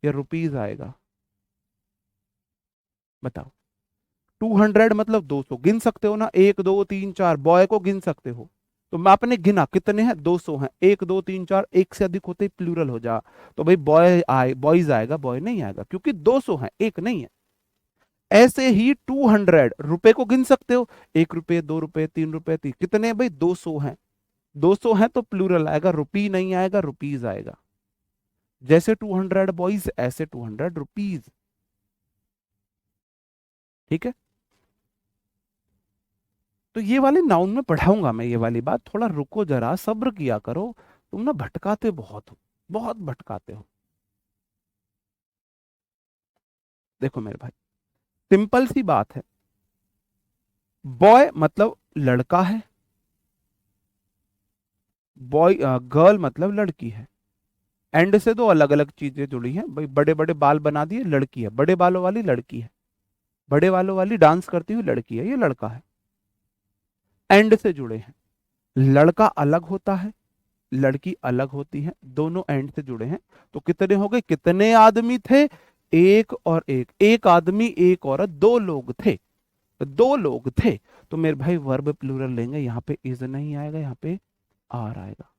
या रुपीज आएगा, बताओ। 200 मतलब 200, गिन सकते हो ना, 1 2 3 4, बॉय को गिन सकते हो। तो मैं आपने गिना कितने हैं, 200 हैं, 1 2 3 4, एक से अधिक होते ही प्लूरल हो जा, तो भाई बॉय आए, बॉयज आएगा, बॉय नहीं आएगा, क्योंकि 200 हैं, एक नहीं है। ऐसे ही 200 रुपए को गिन सकते हो, 1 रुपए, 2 रुपए, 3 रुपए, कितने हैं भाई, 200 हैं। 200 हैं तो प्लूरल आएगा, रुपी नहीं आएगा, रुपीज आएगा। जैसे 200 बॉयज ऐसे 200 रुपीज। ठीक है, तो ये वाले नाउन में पढ़ाऊंगा मैं, ये वाली बात, थोड़ा रुको जरा, सब्र किया करो। तुम ना भटकाते बहुत हो, बहुत भटकाते हो। देखो मेरे भाई, सिंपल सी बात है, बॉय मतलब लड़का है, बॉय गर्ल मतलब लड़की है। एंड से दो अलग अलग चीजें जुड़ी हैं भाई, बड़े बड़े बाल बना दिए, लड़की है, बड़े बालों वाली लड़की है, बड़े बालों वाली डांस करती हुई लड़की है, ये लड़का है। एंड से जुड़े हैं, लड़का अलग होता है, लड़की अलग होती है, दोनों एंड से जुड़े हैं। तो कितने हो गए, कितने आदमी थे, एक और एक, एक आदमी एक औरत, दो लोग थे, दो लोग थे। तो मेरे भाई वर्ब प्लूरल लेंगे, यहाँ पे इज नहीं आएगा, यहाँ पे आर आएगा,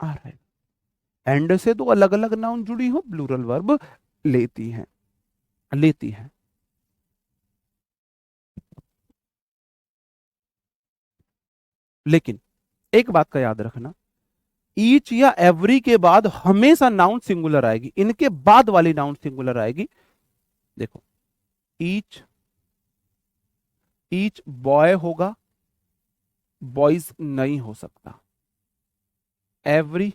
आर आएगा। एंड से दो अलग अलग नाउन जुड़ी हो, प्लूरल वर्ब लेती हैं, लेती हैं। लेकिन एक बात का याद रखना, ईच या एवरी के बाद हमेशा नाउन सिंगुलर आएगी, इनके बाद वाली नाउन सिंगुलर आएगी। देखो, ईच, ईच बॉय होगा, बॉयज नहीं हो सकता। एवरी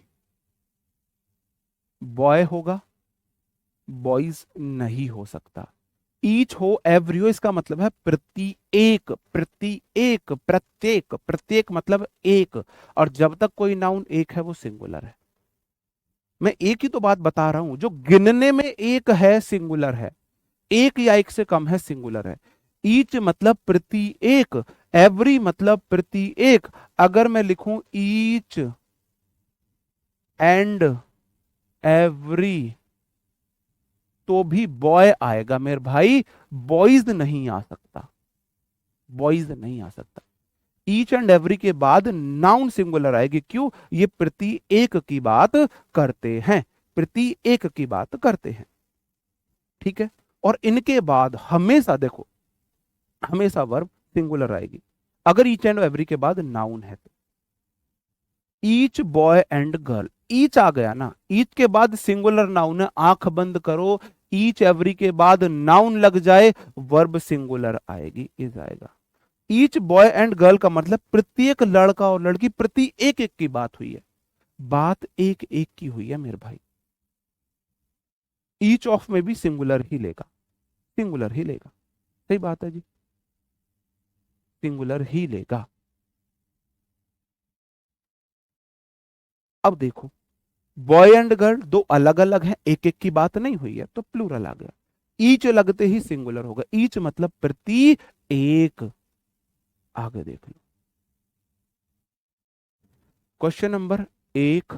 बॉय होगा, बॉयज नहीं हो सकता। ईच हो एवरी हो, इसका मतलब है प्रत्येक, प्रत्येक, प्रत्येक, प्रत्येक मतलब एक। और जब तक कोई नाउन एक है वो सिंगुलर है। मैं एक ही तो बात बता रहा हूं, जो गिनने में एक है सिंगुलर है, एक या एक से कम है सिंगुलर है। ईच मतलब प्रत्येक, एवरी मतलब प्रत्येक। अगर मैं लिखूं ईच एंड एवरी तो भी बॉय आएगा मेरे भाई, बॉयज नहीं आ सकता, बॉयज नहीं आ सकता। ईच एंड एवरी के बाद नाउन सिंगुलर आएगी, क्यों, ये प्रति एक की बात करते हैं, प्रति एक की बात करते हैं। ठीक है, और इनके बाद हमेशा देखो, हमेशा वर्ब सिंगुलर आएगी अगर ईच एंड एवरी के बाद नाउन है तो। Each boy and girl, each आ गया ना, ईच के बाद सिंगुलर नाउन है, आंख बंद करो, ईच एवरी के बाद नाउन लग जाए, वर्ब सिंगुलर आएगी, इज आएगा। ईच बॉय एंड गर्ल का मतलब प्रत्येक लड़का और लड़की, प्रति एक एक की बात हुई है, बात एक एक की हुई है मेरे भाई। ईच ऑफ में भी सिंगुलर ही लेगा, सिंगुलर ही लेगा, सही बात है जी, सिंगुलर ही लेगा। अब देखो, बॉय एंड गर्ल दो अलग अलग हैं, एक एक की बात नहीं हुई है, तो प्लूरल आ गया। ईच लगते ही सिंगुलर होगा, ईच मतलब प्रति एक। आगे देख लो, क्वेश्चन नंबर एक,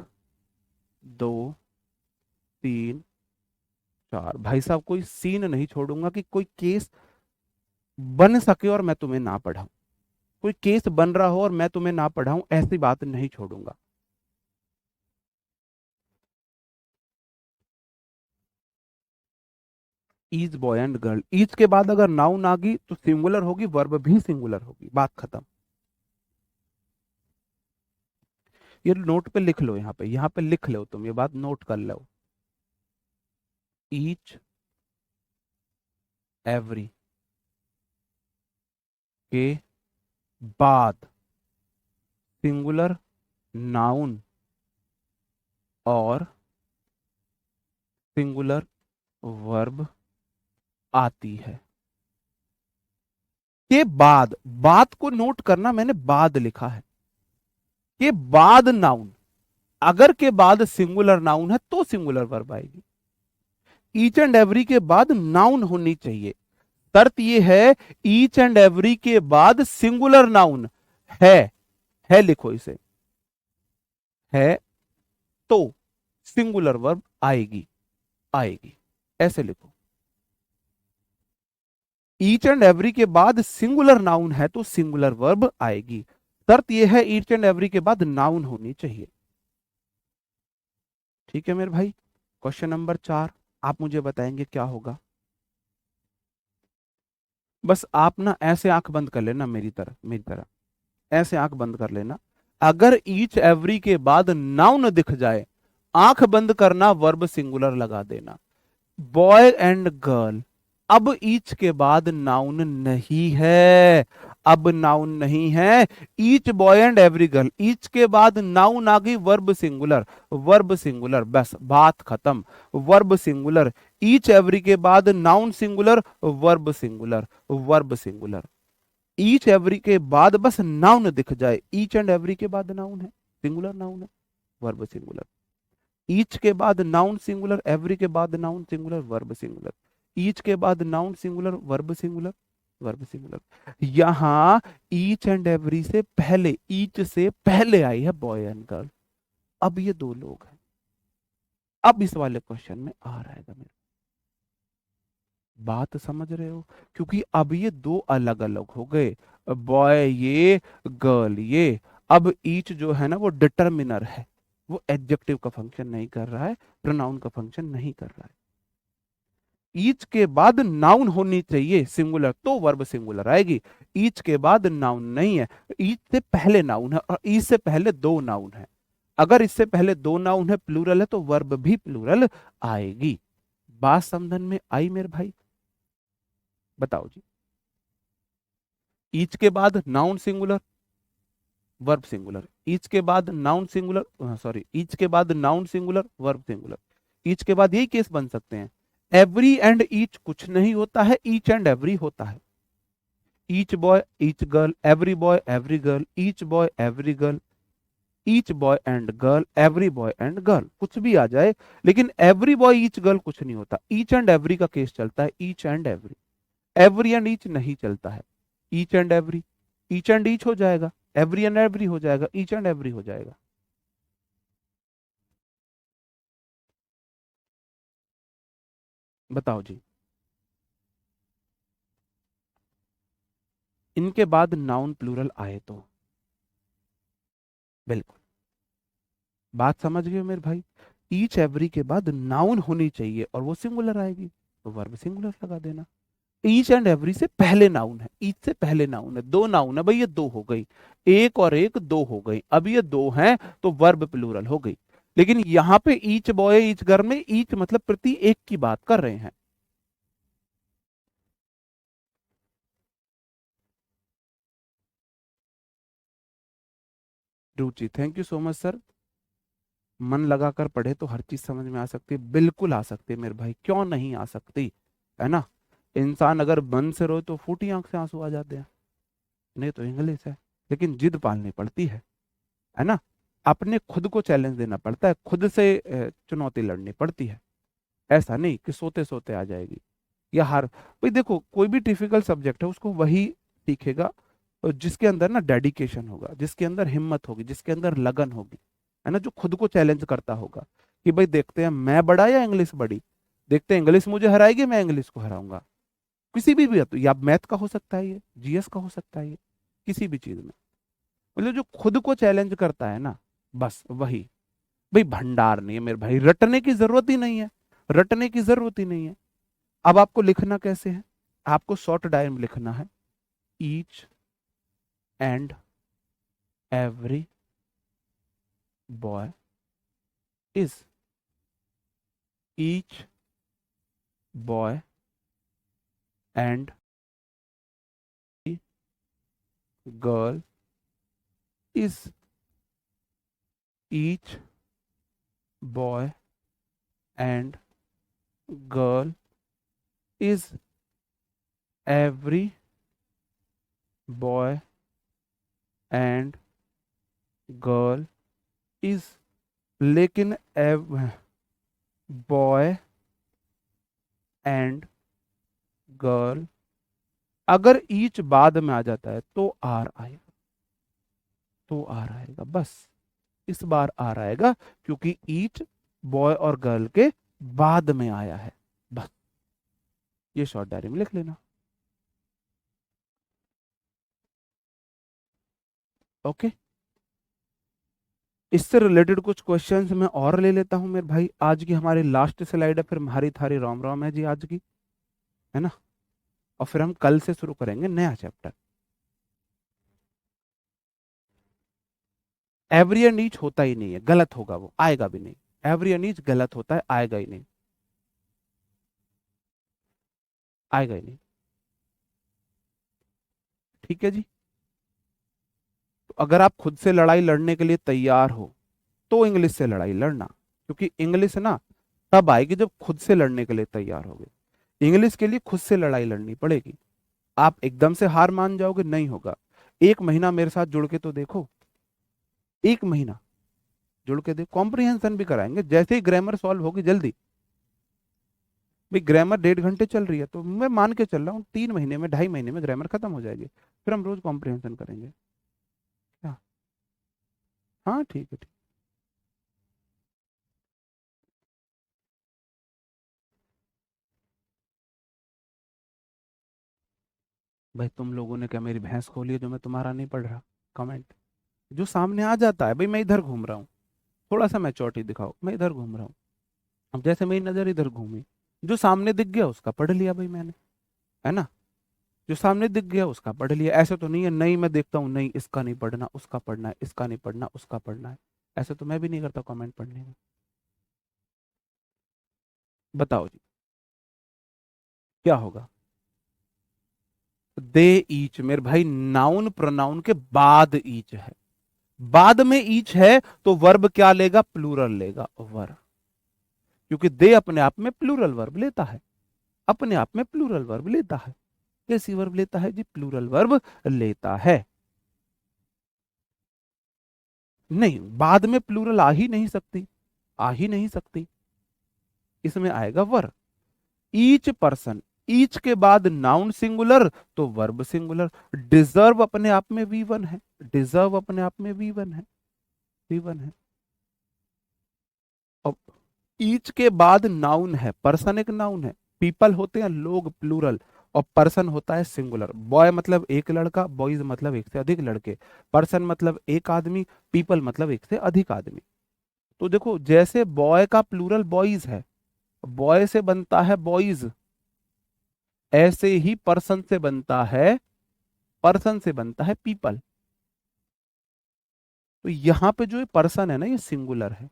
दो, तीन, चार। भाई साहब कोई सीन नहीं छोड़ूंगा कि कोई केस बन सके और मैं तुम्हें ना पढ़ाऊं, कोई केस बन रहा हो और मैं तुम्हें ना पढ़ाऊं, ऐसी बात नहीं छोड़ूंगा। Is boy and girl, is के बाद अगर नाउन आ गई तो सिंगुलर होगी, वर्ब भी सिंगुलर होगी, बात खत्म। ये नोट पे लिख लो, यहाँ पे लिख लो, तुम ये बात नोट कर लो। ईच एवरी के बाद सिंगुलर नाउन और सिंगुलर वर्ब आती है। के बाद, बाद को नोट करना, मैंने बाद लिखा है, के बाद नाउन, अगर के बाद सिंगुलर नाउन है तो सिंगुलर वर्ब आएगी। ईच एंड एवरी के बाद नाउन होनी चाहिए, शर्त यह है ईच एंड एवरी के बाद सिंगुलर नाउन है लिखो इसे, है तो सिंगुलर वर्ब आएगी, आएगी, ऐसे लिखो। ईच एंड एवरी के बाद सिंगुलर नाउन है तो सिंगुलर वर्ब आएगी, शर्त यह है ईच एंड एवरी के बाद नाउन होनी चाहिए। ठीक है मेरे भाई, क्वेश्चन नंबर चार, आप मुझे बताएंगे क्या होगा। बस आप ना ऐसे आंख बंद कर लेना, मेरी तरह ऐसे आंख बंद कर लेना। अगर ईच एवरी के बाद नाउन दिख जाए, आंख बंद करना, वर्ब सिंगुलर लगा देना। बॉय एंड गर्ल, अब ईच के बाद नाउन नहीं है, अब नाउन नहीं है। Each boy and every girl, each के बाद नाउन आ गई वर्ब सिंगुलर, वर्ब सिंगुलर, बस बात खत्म। वर्ब सिंगुलर, ईच एवरी के बाद noun singular, verb singular, verb singular. Each every के बाद बस नाउन दिख जाए, ईच एंड एवरी के बाद नाउन है, सिंगुलर नाउन है, वर्ब सिंगुलर। ईच के बाद नाउन सिंगुलर, एवरी के बाद noun singular, verb singular. Each के बाद noun singular, verb singular, verb singular. यहां ईच एंड एवरी से पहले, ईच से पहले आई है बॉय एंड गर्ल। अब ये दो लोग हैं। अब इस वाले क्वेश्चन में आ रहेगा मेरे, बात समझ रहे हो? क्योंकि अब ये दो अलग अलग हो गए, बॉय ये, गर्ल ये। अब ईच जो है ना वो डिटर्मिनर है, वो एडजेक्टिव का फंक्शन नहीं कर रहा है, प्रोनाउन का फंक्शन नहीं कर रहा है। ईच के बाद नाउन होनी चाहिए सिंगुलर, तो वर्ब सिंगुलर आएगी। ईच के बाद नाउन नहीं है, ईच से पहले नाउन है, और ईच से पहले दो नाउन है। अगर इससे पहले दो नाउन है, प्लूरल है, तो वर्ब भी प्लूरल आएगी। बात समझन में आई मेरे भाई? बताओ जी। ईच के बाद noun singular, verb singular. Each के बाद नाउन सिंगुलर, सॉरी, ईच के बाद noun singular, verb singular. Each के बाद यही केस बन सकते हैं। एवरी एंड ईच कुछ नहीं होता है, ईच एंड एवरी होता है। Each boy each girl, every boy every girl, each boy every girl, each boy and girl, every boy and girl, कुछ भी आ जाए, लेकिन एवरी बॉय ईच गर्ल कुछ नहीं होता। ईच एंड एवरी का केस चलता है, each and every. Every and each नहीं चलता है। Each and every, each and each हो जाएगा, एवरी एंड एवरी हो जाएगा, ईच एंड एवरी हो जाएगा। बताओ जी। इनके बाद नाउन प्लूरल आए तो बिल्कुल, बात समझ गए मेरे भाई? ईच एवरी के बाद नाउन होनी चाहिए और वो सिंगुलर आएगी, तो वर्ब सिंगुलर लगा देना। ईच एंड एवरी से पहले नाउन है, ईच से पहले नाउन है, दो नाउन है भाई, ये दो हो गई, एक और एक दो हो गई। अब ये दो हैं तो वर्ब प्लूरल हो गई। लेकिन यहां पे ईच बॉय ईच गर्ल में ईच मतलब प्रति एक की बात कर रहे हैं। Ruchi, thank you so much sir. मन लगाकर पढ़े तो हर चीज समझ में आ सकती है, बिल्कुल आ सकती है मेरे भाई, क्यों नहीं आ सकती, है ना? इंसान अगर मन से रोए तो फूटी आंख से आंसू आ जाते हैं, नहीं तो इंग्लिश है। लेकिन जिद पालनी पड़ती है ना? अपने खुद को चैलेंज देना पड़ता है, खुद से चुनौती लड़नी पड़ती है। ऐसा नहीं कि सोते सोते आ जाएगी या हार। भाई देखो, कोई भी डिफिकल्ट सब्जेक्ट है उसको वही सीखेगा जिसके अंदर ना डेडिकेशन होगा, जिसके अंदर हिम्मत होगी, जिसके अंदर लगन होगी, है ना? जो खुद को चैलेंज करता होगा कि भाई देखते हैं मैं बड़ा या इंग्लिश बड़ी, देखते हैं इंग्लिश मुझे हराएगी, मैं इंग्लिश को हराऊंगा। किसी भी तो या मैथ का हो सकता है, ये जीएस का हो सकता है, ये किसी भी चीज में। मतलब जो खुद को चैलेंज करता है ना, बस वही। भाई भंडार नहीं है मेरे भाई, रटने की जरूरत ही नहीं है, रटने की जरूरत ही नहीं है। अब आपको लिखना कैसे है? आपको शॉर्ट डायरी में लिखना है, each and every boy is, each boy and girl is, each boy and girl is, every boy and girl is. लेकिन बॉय एंड गर्ल अगर ईच बाद में आ जाता है तो आर आएगा, तो आर आएगा, बस इस बार आर आएगा, क्योंकि ईच बॉय और गर्ल के बाद में आया है, बस। ये शॉर्ट डायरी में लिख लेना। ओके, इससे रिलेटेड कुछ क्वेश्चंस मैं और ले लेता हूं मेरे भाई। आज की हमारी लास्ट स्लाइड है, फिर हमारी थारी रोम रोम है जी आज की, है ना? और फिर हम कल से शुरू करेंगे नया चैप्टर। एवरी एंड ईच होता ही नहीं है, गलत होगा, वो आएगा भी नहीं। एवरी एंड ईच गलत होता है, आएगा ही नहीं, आएगा ही नहीं। ठीक है जी। अगर आप खुद से लड़ाई लड़ने के लिए तैयार हो तो इंग्लिश से लड़ाई लड़ना, क्योंकि इंग्लिश ना तब आएगी जब खुद से लड़ने के लिए तैयार होगे। इंग्लिश के लिए खुद से लड़ाई लड़नी पड़ेगी। आप एकदम से हार मान जाओगे, नहीं होगा। एक महीना मेरे साथ जुड़ के तो देखो, एक महीना जुड़ के देखो, कॉम्प्रिहेंशन भी कराएंगे। जैसे ही ग्रामर सॉल्व होगी जल्दी, भाई ग्रामर 1.5 घंटे चल रही है तो मैं मान के चल रहा हूँ 3 महीने में, 2.5 महीने में ग्रामर खत्म हो जाएगी। फिर हम रोज कॉम्प्रिहेंशन करेंगे। क्या? हाँ ठीक है, ठीक। भाई तुम लोगों ने क्या मेरी भैंस खोली है जो मैं तुम्हारा नहीं पढ़ रहा? कमेंट जो सामने आ जाता है, भाई मैं इधर घूम रहा हूँ, थोड़ा सा मैच्योरिटी दिखाओ, मैं इधर घूम रहा हूँ। अब जैसे मेरी नजर इधर घूमी, जो सामने दिख गया उसका पढ़ लिया भाई मैंने, है ना? जो सामने दिख गया उसका पढ़ लिया। ऐसे तो नहीं है, नहीं मैं देखता हूँ, नहीं इसका नहीं पढ़ना उसका पढ़ना है, इसका नहीं पढ़ना उसका पढ़ना है। ऐसे तो मैं भी नहीं करता कमेंट पढ़ने में। बताओ जी, क्या होगा? दे ईच मेरे भाई नाउन प्रोनाउन के बाद ईच है, बाद में ईच है तो वर्ब क्या लेगा? प्लूरल लेगा वर्ब, क्योंकि दे अपने आप में प्लूरल वर्ब लेता है, अपने आप में प्लूरल वर्ब लेता है। कैसी वर्ब लेता है जी? प्लूरल वर्ब लेता है। नहीं, बाद में प्लूरल आ ही नहीं सकती, आ ही नहीं सकती। इसमें आएगा वर्ब। ईच पर्सन, ईच के बाद नाउन सिंगुलर तो वर्ब सिंगुलर। डिजर्व अपने आप में V1 है, डिजर्व अपने आप में V1 है, V1 है। अब ईच के बाद नाउन है, पर्सन एक नाउन है। पीपल होते हैं लोग प्लूरल, और पर्सन होता है सिंगुलर। बॉय मतलब एक लड़का, बॉयज मतलब एक से अधिक लड़के, पर्सन मतलब एक आदमी, पीपल मतलब एक से अधिक आदमी। तो देखो, जैसे बॉय का प्लूरल बॉयज है, बॉय से बनता है बॉयज, ऐसे ही पर्सन से बनता है, पर्सन से बनता है पीपल। तो यहां पे जो पर्सन है ना, ये सिंगुलर है।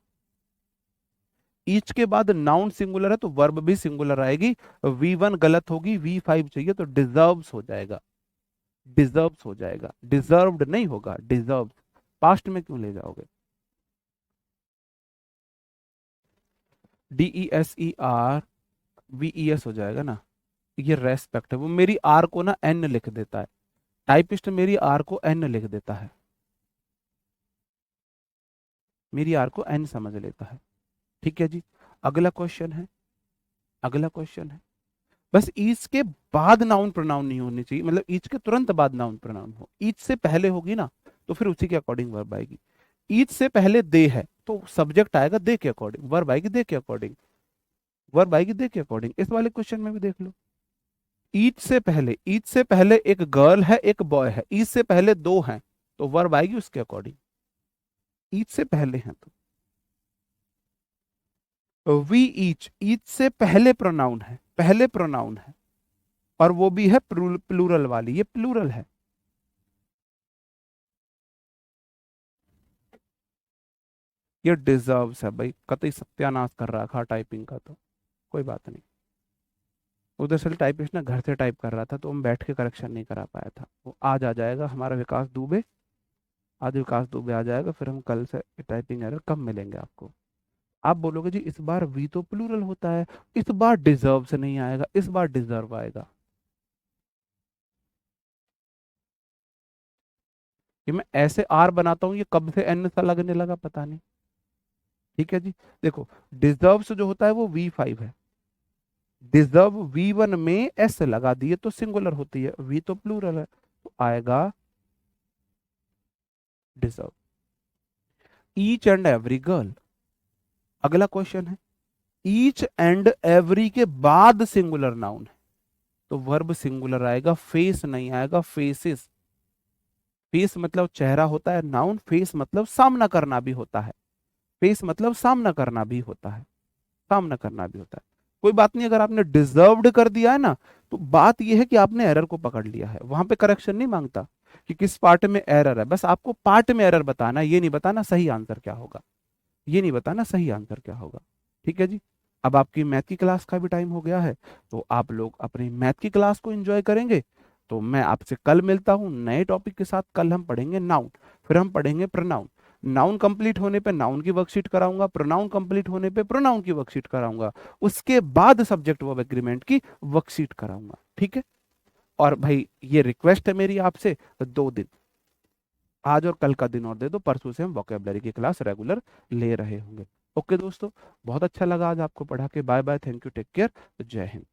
ईच के बाद नाउन सिंगुलर है तो वर्ब भी सिंगुलर आएगी। V1 गलत होगी, V5 चाहिए तो डिजर्व्स हो जाएगा, डिजर्व्स हो जाएगा, डिजर्व्ड नहीं होगा, डिजर्व। पास्ट में क्यों ले जाओगे? DESERVES हो जाएगा ना। ये रेस्पेक्ट है, वो मेरी आर को ना एन लिख देता है, टाइपिस्ट मेरी आर को एन लिख देता है, मेरी आर को एन समझ लेता है। ठीक है जी। अगला क्वेश्चन है, अगला क्वेश्चन है, बस ईच के बाद नाउन प्रोनाउन नहीं होनी चाहिए, मतलब ईच के तुरंत बाद नाउन प्रोनाउन हो। ईच से पहले होगी ना तो फिर उसी के अकॉर्डिंग वर्ब आएगी। ईच से पहले दे है तो सब्जेक्ट आएगा दे के अकॉर्डिंग, वर्ब आएगी दे के अकॉर्डिंग, वर्ब आएगी दे के अकॉर्डिंग। इस वाले क्वेश्चन में भी देख लो, ईच से पहले, ईच से पहले एक गर्ल है एक बॉय है, ईच से पहले दो हैं तो वर्ब आएगी उसके अकॉर्डिंग, ईच से पहले हैं तो। वी ईच, ईच से पहले प्रोनाउन है, पहले प्रोनाउन है, और वो भी है प्लूरल वाली, ये प्लूरल है। ये डिजर्व्स है भाई, कतई सत्यानाश कर रखा टाइपिंग का तो कोई बात नहीं। उधर से टाइपिस्ट ना घर से टाइप कर रहा था तो हम बैठ के करेक्शन नहीं करा पाया था। वो आज आ जाएगा हमारा विकास दुबे, आज विकास दुबे आ जाएगा, फिर हम कल से टाइपिंग एरर कब मिलेंगे आपको। आप बोलोगे जी इस बार वी तो प्लूरल होता है, इस बार डिजर्व से नहीं आएगा, इस बार डिजर्व आएगा। कि मैं ऐसे आर बनाता हूँ, ये कब से एन सा लगने लगा पता नहीं। ठीक है जी। देखो, डिजर्व्स जो होता है वो V5 है, डिजर्व V1 में एस लगा दिए तो सिंगुलर होती है, वी तो प्लूरल है तो आएगा deserve. Each and every girl, अगला क्वेश्चन है, ईच एंड एवरी के बाद सिंगुलर नाउन है तो वर्ब सिंगुलर आएगा, फेस नहीं आएगा, फेसेस। फेस मतलब चेहरा होता है नाउन, फेस मतलब सामना करना भी होता है, फेस मतलब सामना करना भी होता है, सामना करना भी होता है। कोई बात नहीं, अगर आपने डिजर्व्ड कर दिया है ना, तो बात यह है कि आपने एरर को पकड़ लिया है, वहां पे करेक्शन नहीं मांगता कि किस पार्ट में एरर है, बस आपको पार्ट में एरर बताना है, ये नहीं बताना सही आंसर क्या होगा, ये नहीं बताना सही आंसर क्या होगा। ठीक है जी। अब आपकी मैथ की क्लास का भी टाइम हो गया है, तो आप लोग अपनी मैथ की क्लास को एंजॉय करेंगे। तो मैं आपसे कल मिलता हूं नए टॉपिक के साथ, कल हम पढ़ेंगे नाउन। फिर हम पढ़ेंगे प्रोनाउन। नाउन कंप्लीट होने पे नाउन की वर्कशीट कराऊंगा, प्रोनाउन कंप्लीट होने पे प्रोनाउन की वर्कशीट कराऊंगा, उसके बाद सब्जेक्ट वर्ब एग्रीमेंट की वर्कशीट कराऊंगा। ठीक है। और भाई ये रिक्वेस्ट है मेरी आपसे, 2 दिन, आज और कल का दिन और दे दो, परसों से हम वोकेबलरी की क्लास रेगुलर ले रहे होंगे। ओके दोस्तों, बहुत अच्छा लगा आज आपको पढ़ा के। Bye bye, thank you, take care, जय हिंद।